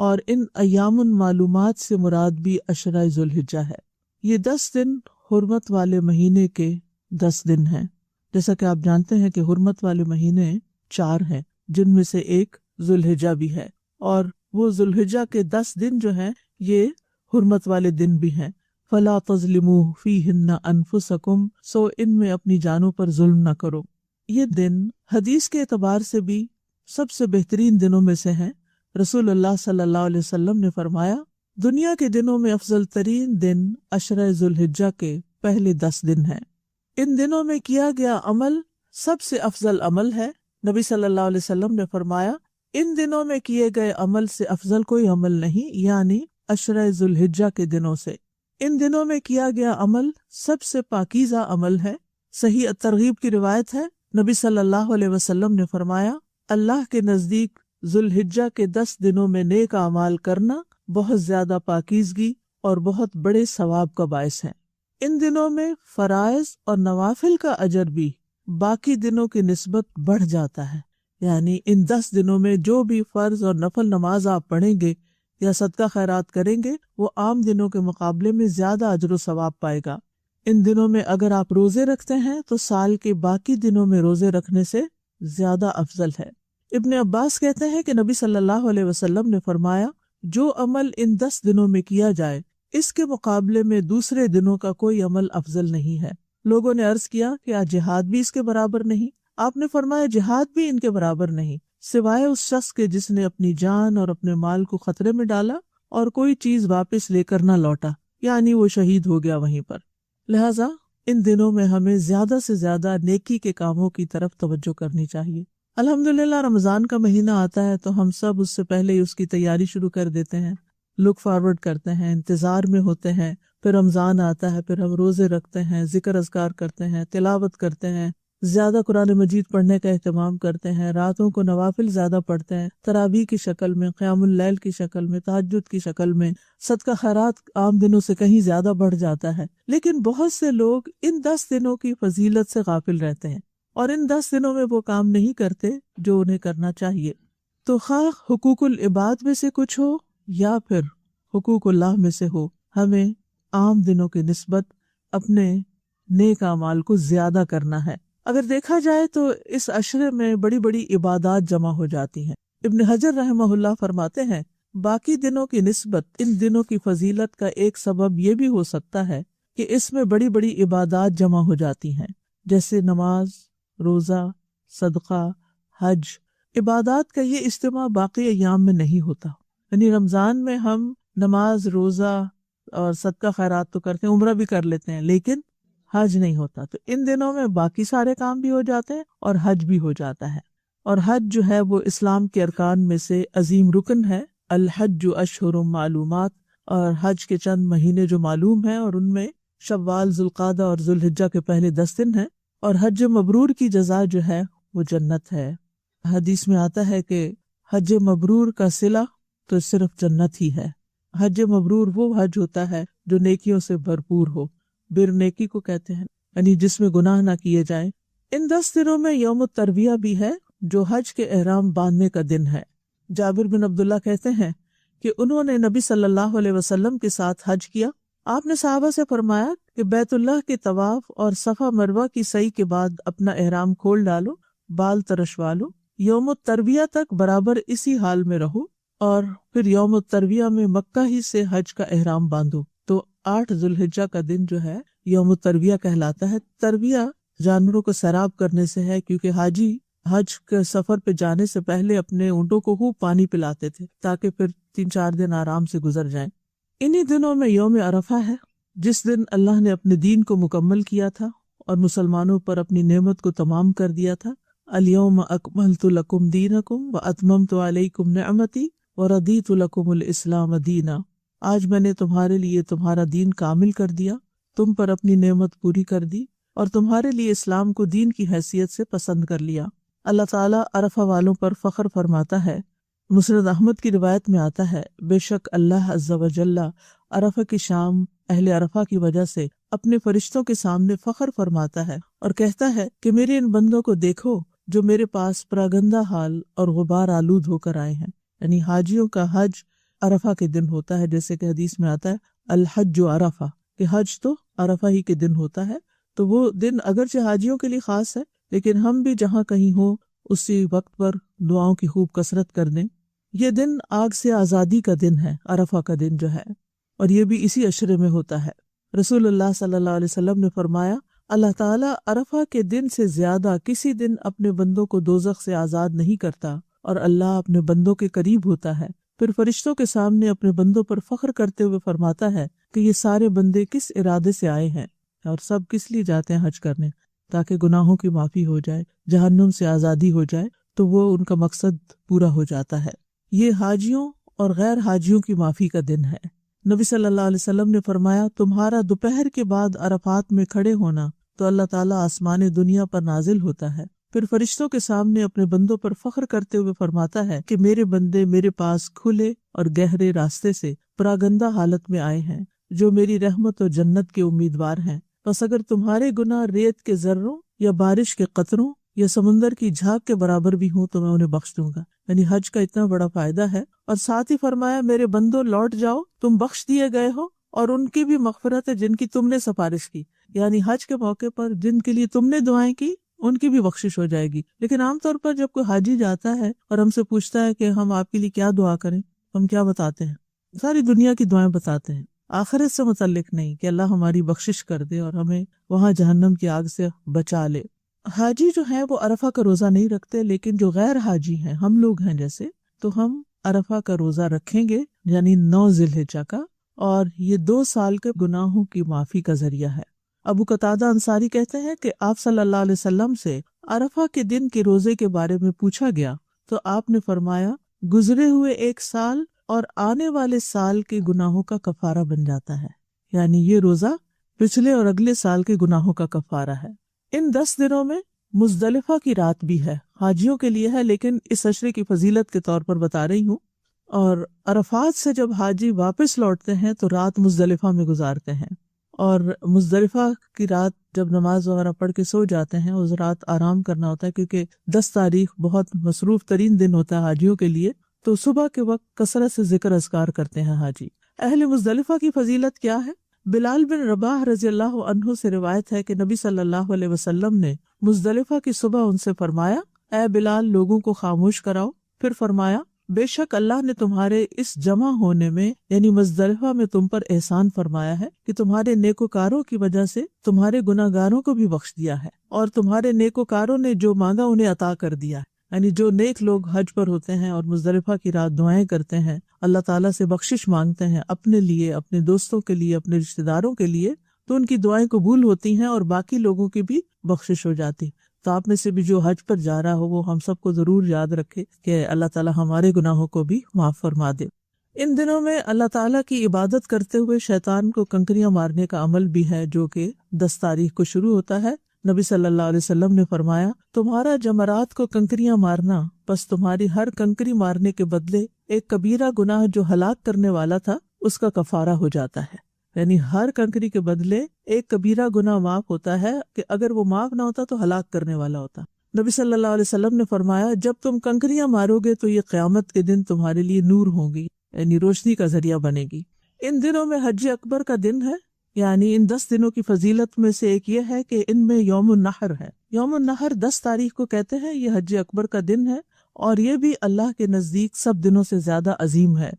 اور ان ایام معلومات سے مراد بھی عشرہ ذوالحجہ ہے۔ یہ 10 دن حرمت والے مہینے کے 10 دن ہیں۔ جیسا کہ آپ جانتے ہیں کہ حرمت والے مہینے 4 ہیں، جن میں سے ایک ذوالحجہ بھی ہے، اور وہ ذوالحجہ کے 10 دن جو ہیں یہ حرمت والے دن بھی ہیں۔ فَلَا تَظْلِمُوا فِيهِنَّ أَنفُسَكُمْ، سو ان میں اپنی جانوں پر ظلم نہ کرو۔ یہ دن حدیث کے اعتبار سے بھی سب سے بہترین دنوں میں سے ہیں۔ رسول اللہ صلی اللہ علیہ وسلم نے فرمایا، دنیا کے دنوں میں افضل ترین دن عشرہ ذوالحجہ کے پہلے 10 دن ہیں۔ ان دنوں میں کیا گیا عمل سب سے افضل عمل ہے۔ نبی صلی اللہ علیہ وسلم نے فرمایا، ان دنوں میں کیے گئے عمل سے افضل کوئی عمل نہیں، یعنی عشرہ ذوالحجہ کے دنوں سے۔ ان دنوں میں کیا گیا عمل سب سے پاکیزہ عمل ہے۔ صحیح الترغیب کی روایت ہے، نبی صلی اللہ علیہ وسلم نے فرمایا، اللہ کے نزدیک ذوالحجہ کے 10 دنوں میں نیک اعمال کرنا بہت زیادہ پاکیزگی اور بہت بڑے ثواب کا باعث ہے۔ ان دنوں میں فرائض اور نوافل کا اجر بھی باقی دنوں کی نسبت بڑھ جاتا ہے، یعنی ان 10 دنوں میں جو بھی فرض اور نفل نماز آپ پڑھیں گے یا صدقہ خیرات کریں گے وہ عام دنوں کے مقابلے میں زیادہ اجر و ثواب پائے گا۔ ان دنوں میں اگر آپ روزے رکھتے ہیں تو سال کے باقی دنوں میں روزے رکھنے سے زیادہ افضل ہے۔ ابن عباس کہتے ہیں کہ نبی صلی اللہ علیہ وسلم نے فرمایا، جو عمل ان 10 دنوں میں کیا جائے اس کے مقابلے میں دوسرے دنوں کا کوئی عمل افضل نہیں ہے۔ لوگوں نے عرض کیا کہ آج جہاد بھی اس کے برابر نہیں؟ آپ نے فرمایا، جہاد بھی ان کے برابر نہیں، سوائے اس شخص کے جس نے اپنی جان اور اپنے مال کو خطرے میں ڈالا اور کوئی چیز واپس لے کر نہ لوٹا، یعنی وہ شہید ہو گیا وہیں پر۔ لہٰذا ان دنوں میں ہمیں زیادہ سے زیادہ نیکی کے کاموں کی طرف توجہ کرنی چاہیے۔ الحمدللہ رمضان کا مہینہ آتا ہے تو ہم سب اس سے پہلے ہی اس کی تیاری شروع کر دیتے ہیں، لک فارورڈ کرتے ہیں، انتظار میں ہوتے ہیں۔ پھر رمضان آتا ہے، پھر ہم روزے رکھتے ہیں، ذکر اذکار کرتے ہیں، تلاوت کرتے ہیں، زیادہ قرآن مجید پڑھنے کا اہتمام کرتے ہیں، راتوں کو نوافل زیادہ پڑھتے ہیں، تراویح کی شکل میں، قیام اللیل کی شکل میں، تہجد کی شکل میں، صدقہ خیرات عام دنوں سے کہیں زیادہ بڑھ جاتا ہے۔ لیکن بہت سے لوگ ان 10 دنوں کی فضیلت سے غافل رہتے ہیں اور ان 10 دنوں میں وہ کام نہیں کرتے جو انہیں کرنا چاہیے۔ تو خواہ حقوق العباد میں سے کچھ ہو یا پھر حقوق اللہ میں سے ہو، ہمیں عام دنوں کی نسبت اپنے نیک اعمال کو زیادہ کرنا ہے۔ اگر دیکھا جائے تو اس عشرے میں بڑی بڑی عبادات جمع ہو جاتی ہیں۔ ابن حجر رحمہ اللہ فرماتے ہیں، باقی دنوں کی نسبت ان دنوں کی فضیلت کا ایک سبب یہ بھی ہو سکتا ہے کہ اس میں بڑی بڑی عبادات جمع ہو جاتی ہیں، جیسے نماز، روزہ، صدقہ، حج۔ عبادات کا یہ اجتماع باقی ایام میں نہیں ہوتا، یعنی رمضان میں ہم نماز، روزہ اور صدقہ خیرات تو کرتے ہیں، عمرہ بھی کر لیتے ہیں، لیکن حج نہیں ہوتا۔ تو ان دنوں میں باقی سارے کام بھی ہو جاتے ہیں اور حج بھی ہو جاتا ہے۔ اور حج جو ہے وہ اسلام کے ارکان میں سے عظیم رکن ہے۔ الحج اشہر معلومات، اور حج کے چند مہینے جو معلوم ہیں اور ان میں شوال، ذوالقعدہ اور ذوالحجہ کے پہلے 10 دن ہیں۔ اور حج مبرور کی جزا جو ہے وہ جنت ہے۔ حدیث میں آتا ہے کہ حج مبرور کا صلہ تو صرف جنت ہی ہے۔ حج مبرور وہ حج ہوتا ہے جو نیکیوں سے بھرپور ہو، بر نیکی کو کہتے ہیں، یعنی جس میں گناہ نہ کیے جائیں۔ ان 10 دنوں میں یوم الترویہ بھی ہے جو حج کے احرام باندھنے کا دن ہے۔ جابر بن عبداللہ کہتے ہیں کہ انہوں نے نبی صلی اللہ علیہ وسلم کے ساتھ حج کیا۔ آپ نے صحابہ سے فرمایا کہ بیت اللہ کے طواف اور صفا مروہ کی سعی کے بعد اپنا احرام کھول ڈالو، بال ترشوا لو، یوم الترویہ تک برابر اسی حال میں رہو، اور پھر یوم الترویہ میں مکہ ہی سے حج کا احرام باندھو۔ تو 8 ذوالحجہ کا دن جو ہے یوم الترویہ کہلاتا ہے۔ ترویہ جانوروں کو سیراب کرنے سے ہے، کیونکہ حاجی حج کے سفر پہ جانے سے پہلے اپنے اونٹوں کو خوب پانی پلاتے تھے تاکہ پھر 3-4 دن آرام سے گزر جائیں۔ انہی دنوں میں یوم عرفہ ہے، جس دن اللہ نے اپنے دین کو مکمل کیا تھا اور مسلمانوں پر اپنی نعمت کو تمام کر دیا تھا۔ الیوم اکملت لکم دینکم واتممت علیکم نعمتی ورضیت لکم الاسلام دینا۔ آج میں نے تمہارے لیے تمہارا دین کامل کر دیا، تم پر اپنی نعمت پوری کر دی اور تمہارے لیے اسلام کو دین کی حیثیت سے پسند کر لیا۔ اللہ تعالیٰ عرفہ والوں پر فخر فرماتا ہے۔ مسند احمد کی روایت میں آتا ہے، بے شک اللہ عز و جل عرفہ کی شام اہل عرفہ کی وجہ سے اپنے فرشتوں کے سامنے فخر فرماتا ہے اور کہتا ہے کہ میرے ان بندوں کو دیکھو جو میرے پاس پراگندہ حال اور غبار آلود ہو کر آئے ہیں۔ یعنی حاجیوں کا حج عرفہ کے دن ہوتا ہے، جیسے کہ حدیث میں آتا ہے الحج عرفہ، کہ حج تو عرفہ ہی کے دن ہوتا ہے۔ تو وہ دن اگرچہ حاجیوں کے لیے خاص ہے، لیکن ہم بھی جہاں کہیں ہوں اسی وقت پر دعاؤں کی خوب کثرت کر دیں۔ یہ دن آگ سے آزادی کا دن ہے، عرفہ کا دن جو ہے، اور یہ بھی اسی عشرے میں ہوتا ہے۔ رسول اللہ صلی اللہ علیہ وسلم نے فرمایا، اللہ تعالیٰ عرفہ کے دن سے زیادہ کسی دن اپنے بندوں کو دوزخ سے آزاد نہیں کرتا، اور اللہ اپنے بندوں کے قریب ہوتا ہے۔ پھر فرشتوں کے سامنے اپنے بندوں پر فخر کرتے ہوئے فرماتا ہے کہ یہ سارے بندے کس ارادے سے آئے ہیں، اور سب کس لیے جاتے ہیں حج کرنے، تاکہ گناہوں کی معافی ہو جائے، جہنم سے آزادی ہو جائے، تو وہ ان کا مقصد پورا ہو جاتا ہے۔ یہ حاجیوں اور غیر حاجیوں کی معافی کا دن ہے۔ نبی صلی اللہ علیہ وسلم نے فرمایا، تمہارا دوپہر کے بعد عرفات میں کھڑے ہونا تو اللہ تعالیٰ آسمان دنیا پر نازل ہوتا ہے، پھر فرشتوں کے سامنے اپنے بندوں پر فخر کرتے ہوئے فرماتا ہے کہ میرے بندے میرے پاس کھلے اور گہرے راستے سے پراگندہ حالت میں آئے ہیں، جو میری رحمت اور جنت کے امیدوار ہیں۔ بس اگر تمہارے گناہ ریت کے ذروں یا بارش کے قطروں یا سمندر کی جھاگ کے برابر بھی ہوں تو میں انہیں بخش دوں گا۔ یعنی حج کا اتنا بڑا فائدہ ہے، اور ساتھ ہی فرمایا، میرے بندوں لوٹ جاؤ، تم بخش دیے گئے ہو، اور ان کی بھی مغفرت ہے جن کی تم نے سفارش کی۔ یعنی حج کے موقع پر جن کے لیے تم نے دعائیں کی ان کی بھی بخشش ہو جائے گی۔ لیکن عام طور پر جب کوئی حاجی جاتا ہے اور ہم سے پوچھتا ہے کہ ہم آپ کے لیے کیا دعا کریں، ہم کیا بتاتے ہیں؟ ساری دنیا کی دعائیں بتاتے ہیں، آخرت سے متعلق نہیں، کہ اللہ ہماری بخشش کر دے اور ہمیں وہاں جہنم کی آگ سے بچا لے۔ حاجی جو ہیں وہ عرفہ کا روزہ نہیں رکھتے، لیکن جو غیر حاجی ہیں، ہم لوگ ہیں جیسے، تو ہم عرفہ کا روزہ رکھیں گے، یعنی 9 ذی الحجہ کا، اور یہ 2 سال کے گناہوں کی معافی کا ذریعہ ہے۔ ابو قتادہ انصاری کہتے ہیں کہ آپ صلی اللہ علیہ وسلم سے عرفہ کے دن کے روزے کے بارے میں پوچھا گیا تو آپ نے فرمایا، گزرے ہوئے 1 سال اور آنے والے سال کے گناہوں کا کفارہ بن جاتا ہے۔ یعنی یہ روزہ پچھلے اور اگلے سال کے گناہوں کا کفارہ ہے۔ ان 10 دنوں میں مزدلفہ کی رات بھی ہے، حاجیوں کے لیے ہے، لیکن اس عشرے کی فضیلت کے طور پر بتا رہی ہوں۔ اور عرفات سے جب حاجی واپس لوٹتے ہیں تو رات مزدلفہ میں گزارتے ہیں، اور مزدلفہ کی رات جب نماز وغیرہ پڑھ کے سو جاتے ہیں، اس رات آرام کرنا ہوتا ہے، کیونکہ 10 تاریخ بہت مصروف ترین دن ہوتا ہے حاجیوں کے لیے، تو صبح کے وقت کثرت سے ذکر اذکار کرتے ہیں حاجی۔ اہل مزدلفہ کی فضیلت کیا ہے؟ بلال بن رباح رضی اللہ عنہ سے روایت ہے کہ نبی صلی اللہ علیہ وسلم نے مزدلفہ کی صبح ان سے فرمایا، اے بلال، لوگوں کو خاموش کراؤ۔ پھر فرمایا، بے شک اللہ نے تمہارے اس جمع ہونے میں یعنی مزدلفہ میں تم پر احسان فرمایا ہے کہ تمہارے نیکوکاروں کی وجہ سے تمہارے گناہگاروں کو بھی بخش دیا ہے، اور تمہارے نیکوکاروں نے جو مانگا انہیں عطا کر دیا ہے۔ یعنی جو نیک لوگ حج پر ہوتے ہیں اور مزدلفہ کی رات دعائیں کرتے ہیں، اللہ تعالیٰ سے بخشش مانگتے ہیں اپنے لیے، اپنے دوستوں کے لیے، اپنے رشتہ داروں کے لیے، تو ان کی دعائیں قبول ہوتی ہیں اور باقی لوگوں کی بھی بخشش ہو جاتی۔ تو آپ میں سے بھی جو حج پر جا رہا ہو وہ ہم سب کو ضرور یاد رکھے کہ اللہ تعالیٰ ہمارے گناہوں کو بھی معاف فرما دے۔ ان دنوں میں اللہ تعالیٰ کی عبادت کرتے ہوئے شیطان کو کنکریاں مارنے کا عمل بھی ہے، جو کہ 10 تاریخ کو شروع ہوتا ہے۔ نبی صلی اللہ علیہ وسلم نے فرمایا، تمہارا جمرات کو کنکریاں مارنا، بس تمہاری ہر کنکری مارنے کے بدلے ایک کبیرہ گناہ جو ہلاک کرنے والا تھا اس کا کفارہ ہو جاتا ہے۔ یعنی ہر کنکری کے بدلے ایک کبیرہ گناہ معاف ہوتا ہے، کہ اگر وہ معاف نہ ہوتا تو ہلاک کرنے والا ہوتا۔ نبی صلی اللہ علیہ وسلم نے فرمایا، جب تم کنکریاں مارو گے تو یہ قیامت کے دن تمہارے لیے نور ہوں گی، یعنی روشنی کا ذریعہ بنے گی۔ ان دنوں میں حج اکبر کا دن ہے، یعنی ان 10 دنوں کی فضیلت میں سے ایک یہ ہے کہ ان میں یوم النحر ہے۔ یوم النحر 10 تاریخ کو کہتے ہیں، یہ حج اکبر کا دن ہے، اور یہ بھی اللہ کے نزدیک سب دنوں سے زیادہ عظیم ہے۔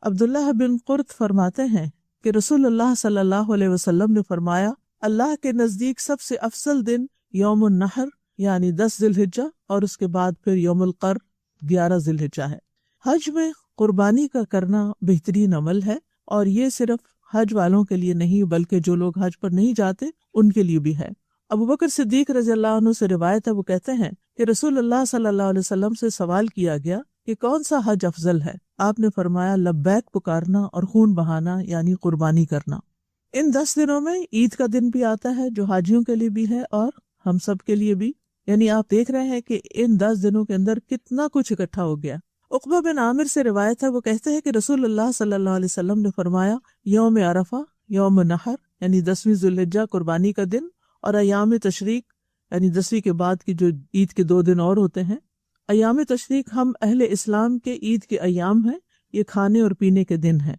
عبداللہ بن قرط فرماتے ہیں کہ رسول اللہ صلی اللہ علیہ وسلم نے فرمایا، اللہ کے نزدیک سب سے افضل دن یوم النحر یعنی 10 ذی الحجہ، اور اس کے بعد پھر یوم القر 11 ذی الحجہ ہے۔ حج میں قربانی کا کرنا بہترین عمل ہے، اور یہ صرف حج والوں کے لیے نہیں بلکہ جو لوگ حج پر نہیں جاتے ان کے لیے بھی ہے۔ ابو بکر صدیق رضی اللہ عنہ سے روایت ہے، وہ کہتے ہیں کہ رسول اللہ صلی اللہ علیہ وسلم سے سوال کیا گیا کہ کون سا حج افضل ہے؟ آپ نے فرمایا، لبیک پکارنا اور خون بہانا یعنی قربانی کرنا۔ ان 10 دنوں میں عید کا دن بھی آتا ہے، جو حاجیوں کے لیے بھی ہے اور ہم سب کے لیے بھی۔ یعنی آپ دیکھ رہے ہیں کہ ان 10 دنوں کے اندر کتنا کچھ اکٹھا ہو گیا۔ عقبہ بن عامر سے روایت ہے، وہ کہتے ہیں کہ رسول اللہ صلی اللہ علیہ وسلم نے فرمایا، یوم عرفہ، یوم نحر یعنی 10ویں ذی الحجہ قربانی کا دن، اور ایام تشریق یعنی 10ویں کے بعد کی جو عید کے 2 دن اور ہوتے ہیں۔ ایام تشریق ہم اہل اسلام کے عید کے ایام ہیں، یہ کھانے اور پینے کے دن ہیں۔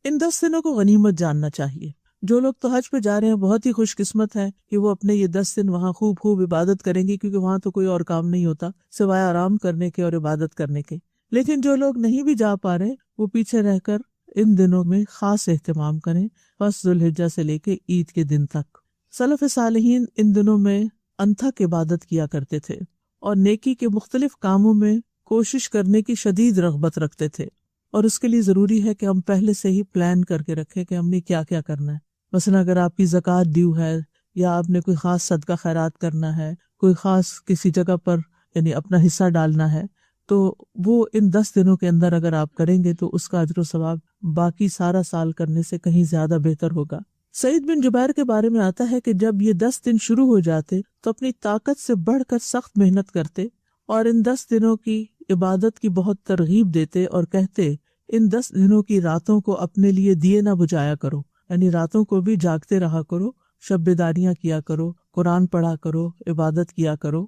ان 10 دنوں کو غنیمت جاننا چاہیے۔ جو لوگ تو حج پہ جا رہے ہیں بہت ہی خوش قسمت ہے کہ وہ اپنے یہ 10 دن وہاں خوب عبادت کریں گے، کیونکہ وہاں تو کوئی اور کام نہیں ہوتا سوائے آرام کرنے کے اور عبادت کرنے کے۔ لیکن جو لوگ نہیں بھی جا پا رہے وہ پیچھے رہ کر ان دنوں میں خاص اہتمام کریں، بس ذوالحجہ سے لے کے عید کے دن تک۔ سلف صالحین ان دنوں میں انتھک عبادت کیا کرتے تھے اور نیکی کے مختلف کاموں میں کوشش کرنے کی شدید رغبت رکھتے تھے، اور اس کے لیے ضروری ہے کہ ہم پہلے سے ہی پلان کر کے رکھیں کہ ہم نے کیا کیا کرنا ہے۔ مثلا اگر آپ کی زکوٰۃ ڈیو ہے یا آپ نے کوئی خاص صدقہ خیرات کرنا ہے، کوئی خاص کسی جگہ پر یعنی اپنا حصہ ڈالنا ہے، تو وہ ان 10 دنوں کے اندر اگر آپ کریں گے تو اس کا اجر و ثواب باقی سارا سال کرنے سے کہیں زیادہ بہتر ہوگا۔ سعید بن جبیر کے بارے میں آتا ہے کہ جب یہ 10 دن شروع ہو جاتے تو اپنی طاقت سے بڑھ کر سخت محنت کرتے اور ان 10 دنوں کی عبادت کی بہت ترغیب دیتے اور کہتے ان 10 دنوں کی راتوں کو اپنے لیے دیے نہ بجھایا کرو، یعنی راتوں کو بھی جاگتے رہا کرو، شب بیداریاں کیا کرو، قرآن پڑھا کرو، عبادت کیا کرو۔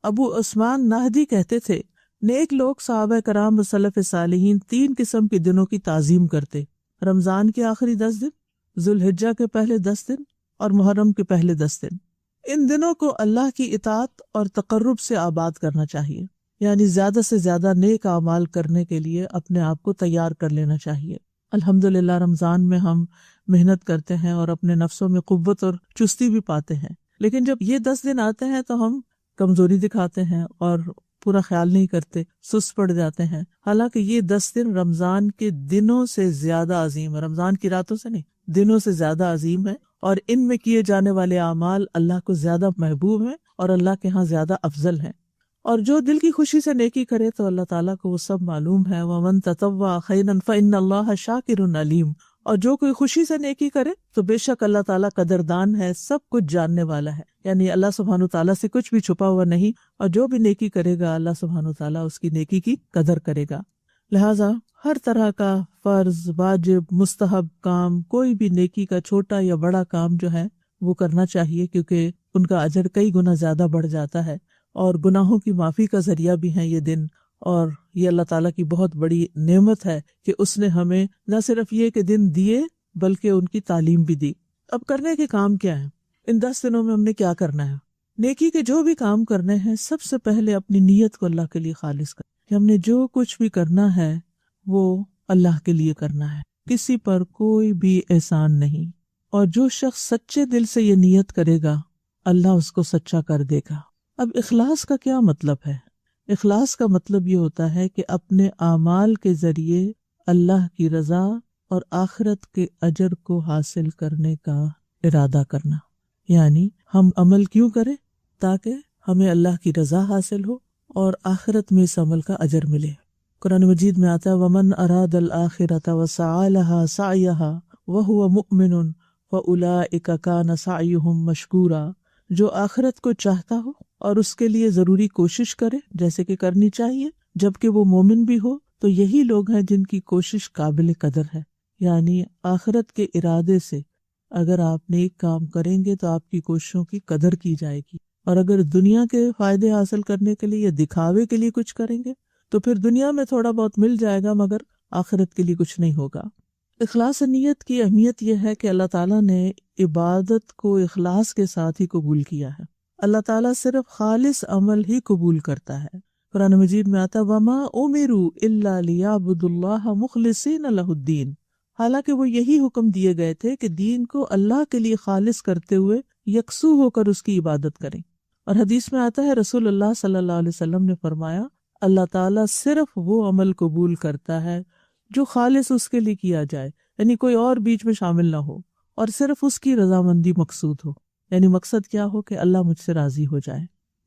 ابو عثمان نہدی کہتے تھے نیک لوگ صحابہ کرام و سلف صالحین 3 قسم کے دنوں کی تعظیم کرتے: رمضان کے آخری 10 دن، ذوالحجہ کے پہلے 10 دن اور محرم کے پہلے 10 دن۔ ان دنوں کو اللہ کی اطاعت اور تقرب سے آباد کرنا چاہیے، یعنی زیادہ سے زیادہ نیک اعمال کرنے کے لیے اپنے آپ کو تیار کر لینا چاہیے۔ الحمدللہ رمضان میں ہم محنت کرتے ہیں اور اپنے نفسوں میں قوت اور چستی بھی پاتے ہیں، لیکن جب یہ 10 دن آتے ہیں تو ہم کمزوری دکھاتے ہیں اور پورا خیال نہیں کرتے، سست پڑ جاتے ہیں۔ حالانکہ یہ 10 دن رمضان کے دنوں سے زیادہ عظیم ہے، رمضان کی راتوں سے نہیں، دنوں سے زیادہ عظیم ہے، اور ان میں کیے جانے والے اعمال اللہ کو زیادہ محبوب ہیں اور اللہ کے ہاں زیادہ افضل ہیں۔ اور جو دل کی خوشی سے نیکی کرے تو اللہ تعالیٰ کو وہ سب معلوم ہے۔ وَمَن تَطَوَّعَ خَيْرًا فَإِنَّ اللَّهَ شَاكِرٌ عَلِيمٌ، اور جو کوئی خوشی سے نیکی کرے تو بے شک اللہ تعالیٰ قدردان ہے، سب کچھ جاننے والا ہے، یعنی اللہ سبحانہ تعالیٰ سے کچھ بھی چھپا ہوا نہیں، اور جو بھی نیکی کرے گا اللہ سبحانہ تعالیٰ اس کی نیکی کی قدر کرے گا۔ لہٰذا ہر طرح کا فرض، واجب، مستحب کام، کوئی بھی نیکی کا چھوٹا یا بڑا کام جو ہے وہ کرنا چاہیے، کیونکہ ان کا اجر کئی گنا زیادہ بڑھ جاتا ہے، اور گناہوں کی معافی کا ذریعہ بھی ہیں یہ دن، اور یہ اللہ تعالیٰ کی بہت بڑی نعمت ہے کہ اس نے ہمیں نہ صرف یہ کہ دن دیے بلکہ ان کی تعلیم بھی دی۔ اب کرنے کے کام کیا ہیں؟ ان 10 دنوں میں ہم نے کیا کرنا ہے؟ نیکی کے جو بھی کام کرنے ہیں سب سے پہلے اپنی نیت کو اللہ کے لیے خالص کر، کہ ہم نے جو کچھ بھی کرنا ہے وہ اللہ کے لیے کرنا ہے، کسی پر کوئی بھی احسان نہیں۔ اور جو شخص سچے دل سے یہ نیت کرے گا اللہ اس کو سچا کر دے گا۔ اب اخلاص کا کیا مطلب ہے؟ اخلاص کا مطلب یہ ہوتا ہے کہ اپنے اعمال کے ذریعے اللہ کی رضا اور آخرت کے اجر کو حاصل کرنے کا ارادہ کرنا، یعنی ہم عمل کیوں کریں؟ تاکہ ہمیں اللہ کی رضا حاصل ہو اور آخرت میں اس عمل کا اجر ملے۔ قرآن مجید میں آتا ہے وَمَنْ أَرَادَ الْآخِرَةَ وَسَعَى لَهَا سَعْيَهَا وَهُوَ مُؤْمِنٌ فَأُولَئِكَ كَانَ سَعْيُهُمْ مَشْكُورًا، جو آخرت کو چاہتا ہو اور اس کے لیے ضروری کوشش کرے جیسے کہ کرنی چاہیے جبکہ وہ مومن بھی ہو، تو یہی لوگ ہیں جن کی کوشش قابل قدر ہے۔ یعنی آخرت کے ارادے سے اگر آپ نیک کام کریں گے تو آپ کی کوششوں کی قدر کی جائے گی، اور اگر دنیا کے فائدے حاصل کرنے کے لیے یا دکھاوے کے لیے کچھ کریں گے تو پھر دنیا میں تھوڑا بہت مل جائے گا مگر آخرت کے لیے کچھ نہیں ہوگا۔ اخلاص نیت کی اہمیت یہ ہے کہ اللہ تعالیٰ نے عبادت کو اخلاص کے ساتھ ہی قبول کیا ہے۔ اللہ تعالیٰ صرف خالص عمل ہی قبول کرتا ہے۔ قرآن مجید میں آتا وَمَا أُمِرُوا إِلَّا لِيَعْبُدُوا اللَّهَ مُخْلِصِينَ لَهُ الدِّينَ، حالانکہ وہ یہی حکم دیے گئے تھے کہ دین کو اللہ کے لیے خالص کرتے ہوئے یکسو ہو کر اس کی عبادت کریں۔ اور حدیث میں آتا ہے رسول اللہ صلی اللہ علیہ وسلم نے فرمایا اللہ تعالیٰ صرف وہ عمل قبول کرتا ہے جو خالص اس کے لیے کیا جائے، یعنی کوئی اور بیچ میں شامل نہ ہو، اور صرف اس کی رضامندی مقصود ہو، یعنی مقصد کیا ہو کہ اللہ مجھ سے راضی ہو جائے۔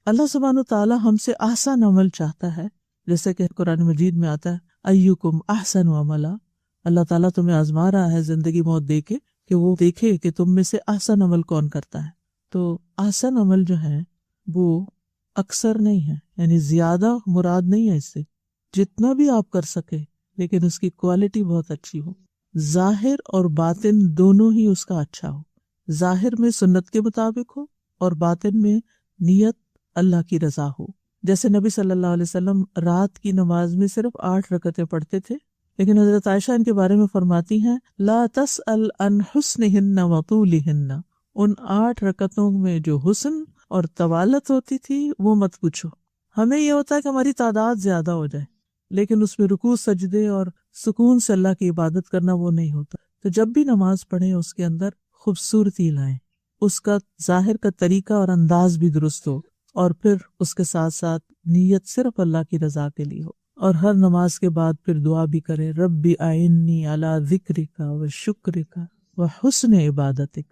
اللہ سبحانہ تعالیٰ ہم سے احسن عمل چاہتا ہے، جیسے کہ قرآن مجید میں آتا ہے ایکم احسن عملا، اللہ تعالیٰ تمہیں آزما رہا ہے زندگی موت دے کے کہ وہ دیکھے کہ تم میں سے احسن عمل کون کرتا ہے۔ تو احسن عمل جو ہے وہ اکثر نہیں ہے، یعنی زیادہ مراد نہیں ہے، اس سے جتنا بھی آپ کر سکے لیکن اس کی کوالٹی بہت اچھی ہو، ظاہر اور باطن دونوں ہی اس کا اچھا ہو، ظاہر میں سنت کے مطابق ہو اور باطن میں نیت اللہ کی رضا ہو۔ جیسے نبی صلی اللہ علیہ وسلم رات کی نماز میں صرف 8 رکعتیں پڑھتے تھے لیکن حضرت عائشہ ان کے بارے میں فرماتی ہیں لا تسأل عن حسنہن وطولہن، ان 8 رکعتوں میں جو حسن اور طوالت ہوتی تھی وہ مت پوچھو. ہمیں یہ ہوتا ہے کہ ہماری تعداد زیادہ ہو جائے، لیکن اس میں رکوع سجدے اور سکون سے اللہ کی عبادت کرنا وہ نہیں ہوتا. تو جب بھی نماز پڑھیں اس کے اندر خوبصورتی لائیں، اس کا ظاہر کا طریقہ اور انداز بھی درست ہو، اور پھر اس کے ساتھ ساتھ نیت صرف اللہ کی رضا کے لیے ہو. اور ہر نماز کے بعد پھر دعا بھی کریں ربی اعنی علی ذکرک و شکرک و حسن عبادتک،